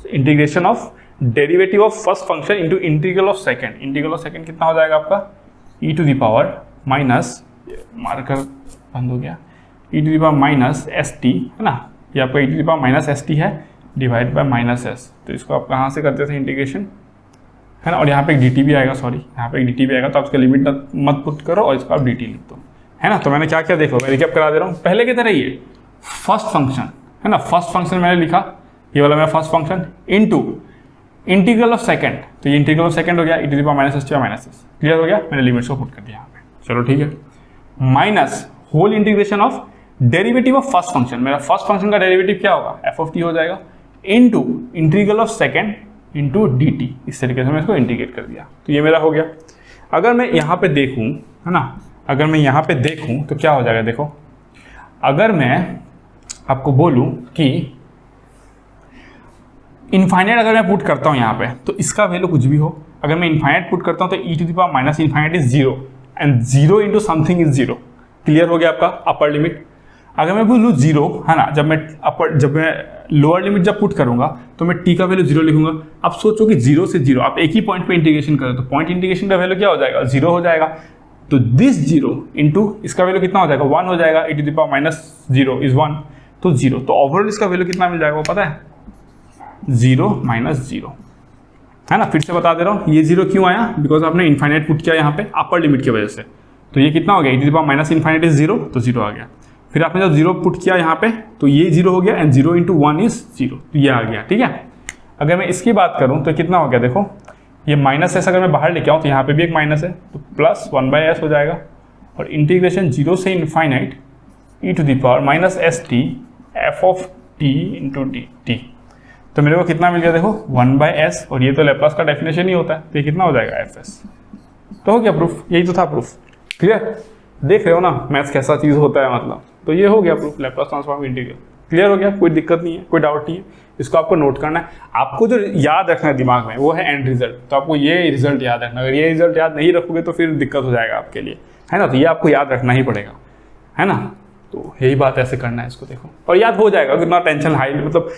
integration of derivative of first function into integral of second. Integral of second कितना हो जाएगा आपका, e⁻⁻, मार्कर बंद हो गया, e to the power minus s t, है ना, ये आपका e to the power minus s t है डिवाइड बाय माइनस एस। तो इसको आप कहाँ से करते थे इंटीग्रेशन, है ना, और यहाँ पे एक डी टी भी आएगा, सॉरी यहाँ पे एक डी टी भी आएगा, तो आप उसका लिमिट मत पुट करो और इसको आप डी टी लिख दो, है ना। तो मैंने क्या क्या देखो, मैं रिकैप करा दे रहा हूँ पहले की तरह ही है। फर्स्ट फंक्शन, है ना, फर्स्ट फंक्शन मैंने लिखा, ये वाला मेरा first function, into integral of second, तो ये इंटीग्रल ऑफ सेकंड हो गया e to the power minus s t minus s, clear हो गया, मैंने लिमिट्स को पुट कर दिया यहाँ पे, चलो ठीक है। Minus whole integration of derivative of first function, मेरा फर्स्ट फंक्शन का डेरिवेटिव क्या होगा, एफ ऑफ टी हो जाएगा, into integral of second into d t, इस तरीके से मैं इसको इंटीग्रेट कर दिया, तो ये मेरा हो गया। अगर मैं यहाँ पे देखूँ, है ना, अगर मैं यहाँ पे देखूँ तो क्या हो जाएगा, देखो अगर मैं आपको बोलूँ कि इनफाइनाइट अगर मैं पुट करता हूँ यहाँ पे, तो इसका वैल्यू कुछ भी हो, अगर मैं इनफाइनाइट पुट करता हूँ तो e to the power minus infinite is zero and zero into something is zero, clear हो गया आपका अपर लिमिट। अगर मैं बोलूँ जीरो, है ना, जब मैं लोअर लिमिट जब पुट करूंगा तो मैं टी का वैल्यू जीरो लिखूंगा। अब सोचो कि जीरो से जीरो आप एक ही पॉइंट पे इंटीग्रेशन करें, तो पॉइंट इंटीग्रेशन का वैल्यू क्या हो जाएगा, जीरो हो जाएगा। तो दिस जीरो इंटू इसका वैल्यू कितना हो जाएगा, वन हो जाएगा, e to the power minus zero is one, तो जीरो। तो ओवरऑल इसका वैल्यू कितना मिल जाएगा वो पता है, जीरो माइनस जीरो, है ना। फिर से बता दे रहा हूँ, ये जीरो क्यों आया, बिकॉज आपने इनफाइनाइट पुट किया यहाँ पे अपर लिमिट की वजह से, तो ये कितना हो गया, e to the power minus infinite is zero, तो जीरो आ गया। फिर आपने जब जीरो पुट किया यहाँ पे तो ये जीरो हो गया and zero into one is zero, तो ये आ गया, ठीक है। अगर मैं इसकी बात करूँ तो कितना हो गया, देखो ये माइनस एस अगर मैं बाहर लेके आऊँ तो यहाँ पे भी एक माइनस है, तो प्लस वन बाई एस हो जाएगा, और इंटीग्रेशन जीरो से infinite e to the power minus s t f of t into d t. तो मेरे को कितना मिल गया, देखो वन बाई एस, और ये तो लैप्लास का डेफिनेशन ही होता है, तो ये कितना हो जाएगा एफ एस। तो हो गया प्रूफ, यही तो था प्रूफ, क्लियर। देख रहे हो ना मैथ्स कैसा चीज़ होता है, मतलब तो ये हो गया proof, Laplace transform integral, clear हो गया, कोई दिक्कत नहीं है, कोई डाउट नहीं है। इसको आपको नोट करना है, आपको जो याद रखना है दिमाग में वो है एंड रिजल्ट, तो आपको ये रिजल्ट याद रखना। अगर ये रिजल्ट याद नहीं रखोगे तो फिर दिक्कत हो जाएगा आपके लिए, है ना, तो ये आपको याद रखना ही पड़ेगा, है ना। तो यही बात ऐसे करना है इसको, देखो, और याद हो जाएगा, कितना टेंशन हाई, मतलब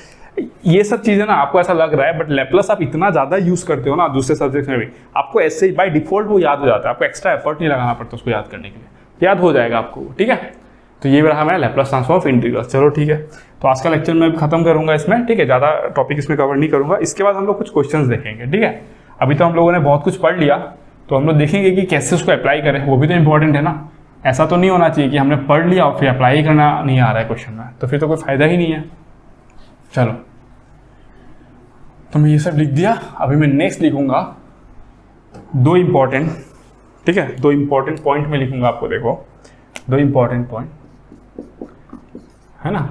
ये सब चीज़ें ना आपको ऐसा लग रहा है, बट लैप्लास आप इतना ज़्यादा यूज़ करते हो ना दूसरे सब्जेक्ट में भी, आपको ऐसे ही बाय डिफॉल्ट वो याद हो जाता है, आपको एक्स्ट्रा एफर्ट नहीं लगाना पड़ता उसको याद करने के लिए, याद हो जाएगा आपको, ठीक है। तो ये रहा हमारा लैप्लास ट्रांसफॉर्म ऑफ इंटीग्रल, चलो ठीक है। तो आज का लेक्चर मैं खत्म करूंगा इसमें, ठीक है, ज़्यादा टॉपिक इसमें कवर नहीं करूंगा। इसके बाद हम लोग कुछ क्वेश्चंस देखेंगे, ठीक है। अभी तो हम लोगों ने बहुत कुछ पढ़ लिया, तो हम लोग देखेंगे कि कैसे उसको अप्लाई करें, वो भी तो इंपॉर्टेंट है ना। ऐसा तो नहीं होना चाहिए कि हमने पढ़ लिया और फिर अप्लाई करना नहीं आ रहा है क्वेश्चन में, तो फिर तो कोई फायदा ही नहीं है। चलो, तो मैं ये सब लिख दिया। अभी मैं नेक्स्ट लिखूंगा दो इम्पॉर्टेंट, ठीक है, दो इम्पॉर्टेंट पॉइंट में लिखूंगा आपको, देखो दो इम्पॉर्टेंट पॉइंट, है ना।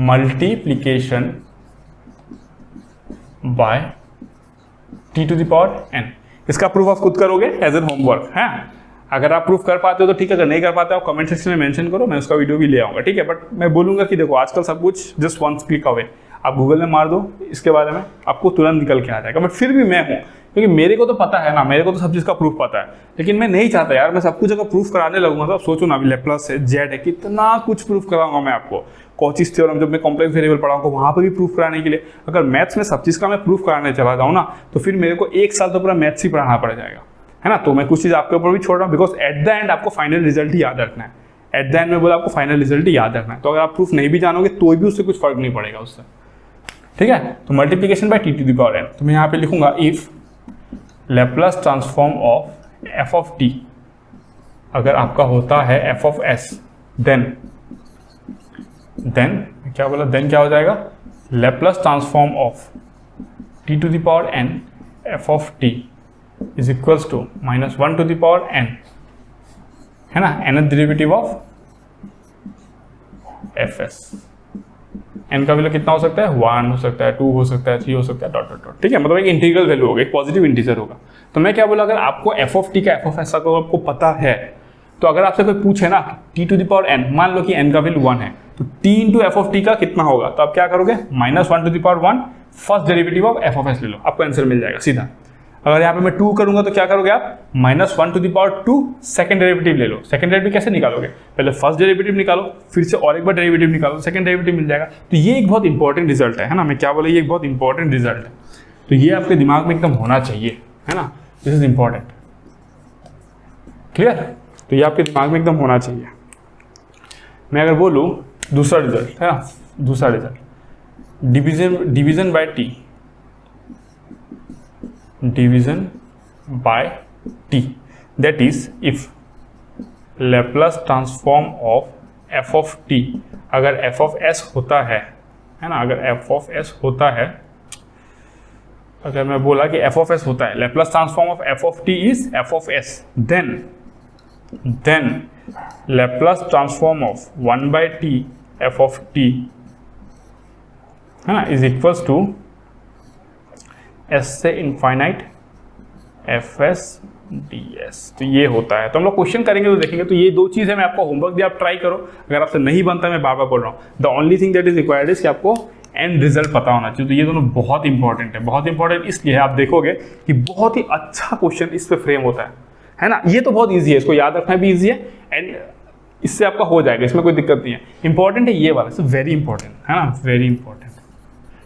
Multiplication by t to the power n, इसका प्रूफ आप खुद करोगे एज एन होमवर्क, है। अगर आप प्रूफ कर पाते हो तो ठीक है, अगर नहीं कर पाते हो कमेंट सेक्शन में मेंशन करो, मैं उसका वीडियो भी ले आऊंगा, ठीक है। बट मैं बोलूंगा कि देखो आजकल सब कुछ जस्ट वन क्लिक अवे, आप गूगल में मार दो इसके बारे में, आपको तुरंत निकल के आ जाएगा। बट फिर भी मैं हूँ, क्योंकि मेरे को तो पता है ना, मेरे को तो सब चीज़ का प्रूफ पता है, लेकिन मैं नहीं चाहता यार मैं सब कुछ अगर प्रूफ कराने लगूंगा तो आप सोचो ना, अभी लैप्लास है, जेड है, कितना कुछ प्रूफ कराऊंगा मैं आपको। कॉचीज थ्योरम जब मैं कॉम्प्लेक्स वेरिएबल पढ़ाऊंगा वहाँ पर भी प्रूफ कराने के लिए, अगर मैथ्स में सब चीज़ का मैं प्रूफ कराने चला जाऊँ ना, तो फिर मेरे को एक साल तो पूरा मैथ्स ही पढ़ाना पड़ जाएगा, है ना। तो मैं कुछ चीज़ आपके ऊपर भी छोड़ रहा हूँ, बिकॉज एट द एंड आपको फाइनल रिजल्ट ही याद रखना है। एट द एंड में बोला आपको फाइनल रिजल्ट ही याद रखना है, तो अगर आप प्रूफ नहीं भी जानोगे तो भी उससे कुछ फर्क नहीं पड़ेगा उससे, ठीक है। तो multiplication by t to the power n, तो मैं यहाँ पे लिखूंगा if Laplace transform of f of t अगर आपका होता है एफ ऑफ एस, देन क्या बोला, देन क्या हो जाएगा, Laplace transform of t to the power n f of t is equals to minus one to the power n, है ना, n derivative of f s. N का value कितना हो सकता है, 1 हो सकता है, 2 हो सकता है, 3 हो सकता है, डॉट डॉट डॉट, ठीक है। मतलब एक इंटीग्रल वैल्यू होगा, एक पॉजिटिव इंटीजर होगा। तो मैं क्या बोला, अगर आपको एफ ऑफ टी का एफ ऑफ एस का आपको पता है, तो अगर आपसे कोई पूछे ना t to the power n, मान लो कि एन का वैल्यू 1 है, तो t into f of t का कितना होगा, तो आप क्या करोगे, minus one to the power 1 first derivative of f of s ले लो, आपको आंसर मिल जाएगा सीधा। अगर यहाँ पे मैं 2 करूंगा तो क्या करोगे आप, minus one to the power 2 second derivative ले लो। सेकंड डेरिवेटिव कैसे निकालोगे, पहले फर्स्ट डेरिवेटिव निकालो, फिर से और एक बार डेरिवेटिव निकालो, सेकंड डेरिवेटिव मिल जाएगा। तो ये एक बहुत इंपॉर्टेंट रिजल्ट है ना, मैं क्या बोला, ये एक बहुत इंपॉर्टेंट रिजल्ट है। तो ये आपके दिमाग में एकदम होना चाहिए, है ना, दिस इज इंपॉर्टेंट, क्लियर। तो ये आपके दिमाग में एकदम होना चाहिए। मैं अगर बोलूँ दूसरा रिजल्ट है ना, दूसरा result division by T, division by T, that is if Laplace transform of f of t, अगर एफ ऑफ एस होता है ना, अगर एफ ऑफ एस होता है, अगर मैं बोला कि एफ ऑफ एस होता है, Laplace transform of f of t is f of s, then Laplace transform of 1/t f of t है ना इज इक्वल्स टू एस से infinite f s d s. तो ये होता है। तो हम लोग क्वेश्चन करेंगे तो देखेंगे। तो ये दो चीज़ है, मैं आपको होमवर्क दिया, आप ट्राई करो। अगर आपसे नहीं बनता, मैं बार बार बोल रहा हूँ, the only thing that is required is कि आपको एंड रिजल्ट पता होना चाहिए। तो ये दोनों बहुत इंपॉर्टेंट है, बहुत इंपॉर्टेंट इसलिए है, आप देखोगे कि बहुत ही अच्छा क्वेश्चन इस पे फ्रेम होता है ना। ये तो बहुत ईजी है, इसको याद रखना भी ईजी है एंड इससे आपका हो जाएगा, इसमें कोई दिक्कत नहीं है। इंपॉर्टेंट है ये वाला, इट्स वेरी इंपॉर्टेंट है ना, वेरी इंपॉर्टेंट।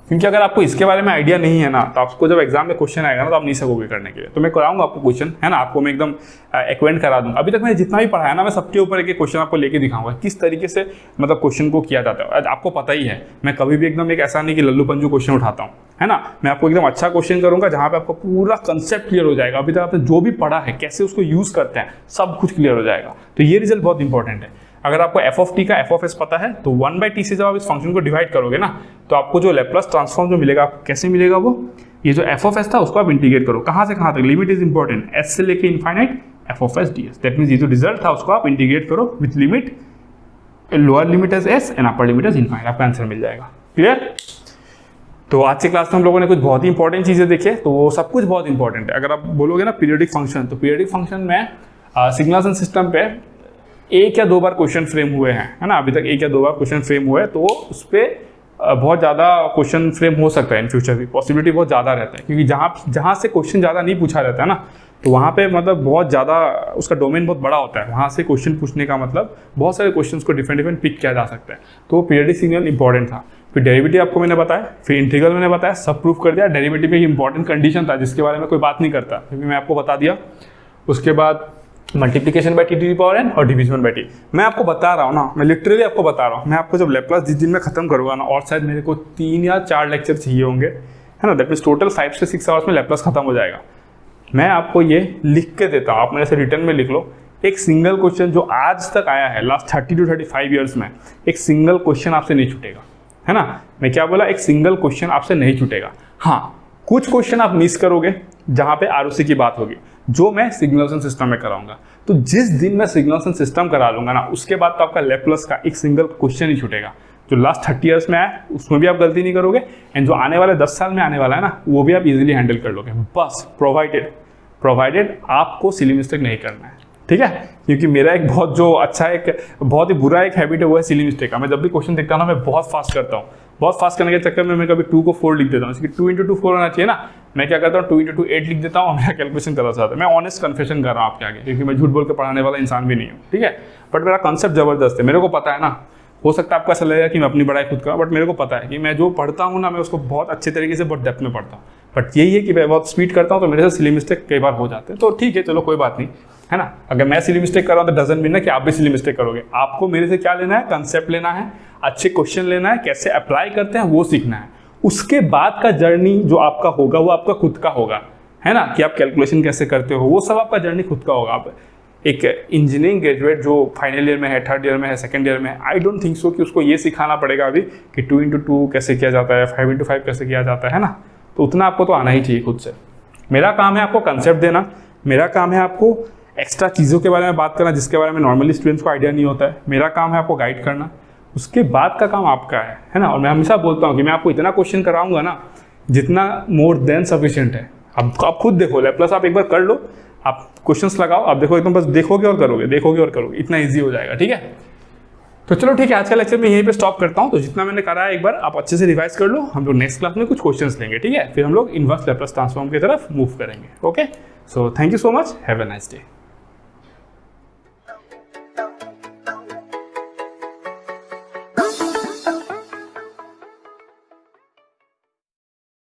क्योंकि अगर आपको इसके बारे में आइडिया नहीं है ना, तो आपको जब एग्जाम में क्वेश्चन आएगा ना, तो आप नहीं सकोगे करने के लिए। तो मैं कराऊंगा आपको क्वेश्चन है ना, आपको मैं एकदम एक्वेंट करा दूंगा। अभी तक मैंने जितना भी पढ़ा है ना, मैं सबके ऊपर एक क्वेश्चन आपको लेके दिखाऊंगा किस तरीके से मतलब क्वेश्चन को किया जाता है। आपको पता ही है, मैं कभी भी एकदम एक ऐसा नहीं कि लल्लू पंजू क्वेश्चन उठाता हूँ है ना। मैं आपको एकदम अच्छा क्वेश्चन करूंगा जहाँ पे आपको पूरा कंसेप्ट क्लियर हो जाएगा। अभी तक आपने जो भी पढ़ा है, कैसे उसको यूज करते हैं, सब कुछ क्लियर हो जाएगा। तो ये रिजल्ट बहुत इंपॉर्टेंट है। अगर आपको एफ ऑफ टी का एफ ऑफ एस पता है, तो 1/t से जब आप इस फंक्शन को डिवाइड करोगे ना, तो आपको जो लैप्लस ट्रांसफॉर्म जो मिलेगा, कैसे मिलेगा वो, ये जो एफ ऑफ एस था उसको आप इंटीग्रेट करो। कहाँ से कहाँ तक, लिमिट इज इंपॉर्टेंट, एस से लेके infinite f of s d s. That means ये जो रिजल्ट था उसको आप इंटीग्रेट करो with limit, lower limit as s and upper limit as infinite, आपका आंसर मिल जाएगा। क्लियर। तो आज के क्लास में हम लोगों ने कुछ बहुत ही इंपॉर्टेंट चीज़ें देखी, तो वो सब कुछ बहुत इंपॉर्टेंट है। अगर आप बोलोगे ना पीरियोडिक फंक्शन, तो पीरियोडिक फंक्शन में सिग्नल्स एंड सिस्टम पे एक या दो बार क्वेश्चन फ्रेम हुए हैं है ना, अभी तक एक या दो बार क्वेश्चन फ्रेम हुए हैं। तो उस पर बहुत ज़्यादा क्वेश्चन फ्रेम हो सकता है इन फ्यूचर भी, पॉसिबिलिटी बहुत ज़्यादा रहता है। क्योंकि जहाँ से क्वेश्चन ज़्यादा नहीं पूछा रहता है ना, तो वहाँ पे मतलब बहुत ज़्यादा उसका डोमेन बहुत बड़ा होता है। वहाँ से क्वेश्चन पूछने का मतलब बहुत सारे क्वेश्चंस को डिफरेंट पिक किया जा सकता है। तो पीरियोडिक सिग्नल इंपॉर्टेंट था। फिर डेरिवेटिव आपको मैंने बताया, फिर इंटीग्रल मैंने बताया, सब प्रूफ कर दिया। डेरिवेटिव एक इंपॉर्टेंट कंडीशन था जिसके बारे में कोई बात नहीं करता, क्योंकि मैं आपको बता दिया। उसके बाद multiplication by t to the power n और डिवीजन बाय टी। मैं आपको बता रहा हूँ ना, मैं लिटरली आपको बता रहा हूँ, मैं आपको जब लैप्लस जिस दिन में खत्म करूँगा ना, और शायद मेरे को 3 या 4 लेक्चर चाहिए होंगे है ना, दैट मीन्स टोटल 5 से 6 आवर्स में लैप्लस खत्म हो जाएगा। मैं आपको ये लिख के देता हूँ, आप मेरे से रिटर्न में लिख लो। एक सिंगल क्वेश्चन जो आज तक आया है लास्ट 30 to 35 ईयर्स में, एक सिंगल क्वेश्चन आपसे नहीं छूटेगा है ना। मैं क्या बोला, एक सिंगल क्वेश्चन आपसे नहीं छूटेगा। हाँ, कुछ क्वेश्चन आप मिस करोगे जहाँ पे आरओसी की बात होगी, जो मैं सिग्नल्स एंड सिस्टम में कराऊंगा। तो जिस दिन मैं सिग्नल्स एंड सिस्टम करा लूंगा ना, उसके बाद तो आपका लैप्लस का एक सिंगल क्वेश्चन ही छूटेगा। जो लास्ट 30 ईयर्स में आया उसमें भी आप गलती नहीं करोगे, एंड जो आने वाले 10 साल में आने वाला है ना, वो भी आप इजीली हैंडल कर लोगे। बस प्रोवाइडेड आपको सिली मिस्टेक नहीं करना है, ठीक है। क्योंकि मेरा एक बहुत जो अच्छा एक बहुत ही बुरा एक हैबिट है, वो है सिली मिस्टेक का। मैं जब भी क्वेश्चन देखता हूँ ना, मैं बहुत फास्ट करता हूँ। बहुत फास्ट करने के चक्कर में मैं कभी 2 को 4 लिख देता हूँ, इसलिए 2 into 2 4 होना चाहिए ना। मैं क्या करता हूँ, 2 into 2 8 लिख देता हूँ और मेरा कैलकुलेशन करना चाहता है। मैं ऑनेस्ट कन्फेशन कर रहा हूँ आपके आगे, क्योंकि मैं झूठ बोल के पढ़ाने वाला इंसान भी नहीं हूँ, ठीक है। बट मेरा कंसेप्ट जबरदस्त है, मेरे को पता है ना। हो सकता है आपको ऐसा लगेगा कि मैं अपनी बड़ाई खुद करूँ, बट मेरे को पता है कि मैं जो पढ़ता हूँ ना, मैं उसको बहुत अच्छे तरीके से बहुत डेप्थ में पढ़ता हूँ। बट यही है कि मैं बहुत स्पीड करता हूँ, तो मेरे से सिली मिस्टेक कई बार हो जाते हैं। तो ठीक है, चलो कोई बात नहीं है ना। अगर मैं सिली मिस्टेक कर रहा हूँ तो डजंट मीन ना कि आप भी सिली मिस्टेक करोगे। आपको मेरे से क्या लेना है, कंसेप्ट लेना है, अच्छे क्वेश्चन लेना है, कैसे अप्लाई करते हैं वो सीखना है। उसके बाद का जर्नी जो आपका होगा वो आपका खुद का होगा, है ना, कि आप कैलकुलेशन कैसे करते हो, वो सब आपका जर्नी खुद का होगा। आप एक इंजीनियरिंग ग्रेजुएट जो फाइनल ईयर में है, 3rd ईयर में है, 2nd ईयर में है, आई डोंट थिंक सो कि उसको ये सिखाना पड़ेगा अभी कि 2 into 2 कैसे किया जाता है, 5 into 5 कैसे किया जाता है ना। तो उतना आपको तो आना ही चाहिए खुद से। मेरा काम है आपको कंसेप्ट देना, मेरा काम है आपको एक्स्ट्रा चीज़ों के बारे में बात करना जिसके बारे में नॉर्मली स्टूडेंट्स को आइडिया नहीं होता है। मेरा काम है आपको गाइड करना, उसके बाद का काम आपका है ना। और मैं हमेशा बोलता हूँ कि मैं आपको इतना क्वेश्चन कराऊंगा ना जितना मोर देन सफिशिएंट है। अब आप खुद देखो, लैप्लस आप एक बार कर लो, आप क्वेश्चंस लगाओ, आप देखो एकदम बस देखोगे और करोगे, इतना ईजी हो जाएगा, ठीक है। तो चलो ठीक है, आज का लेक्चर मैं यहीं पे स्टॉप करता हूँ। तो जितना मैंने करा है एक बार आप अच्छे से रिवाइज कर लो। हम लोग नेक्स्ट क्लास में कुछ क्वेश्चंस लेंगे, ठीक है। फिर हम लोग इनवर्स लैप्लस ट्रांसफॉर्म की तरफ मूव करेंगे। Okay, so thank you so much, have a nice day.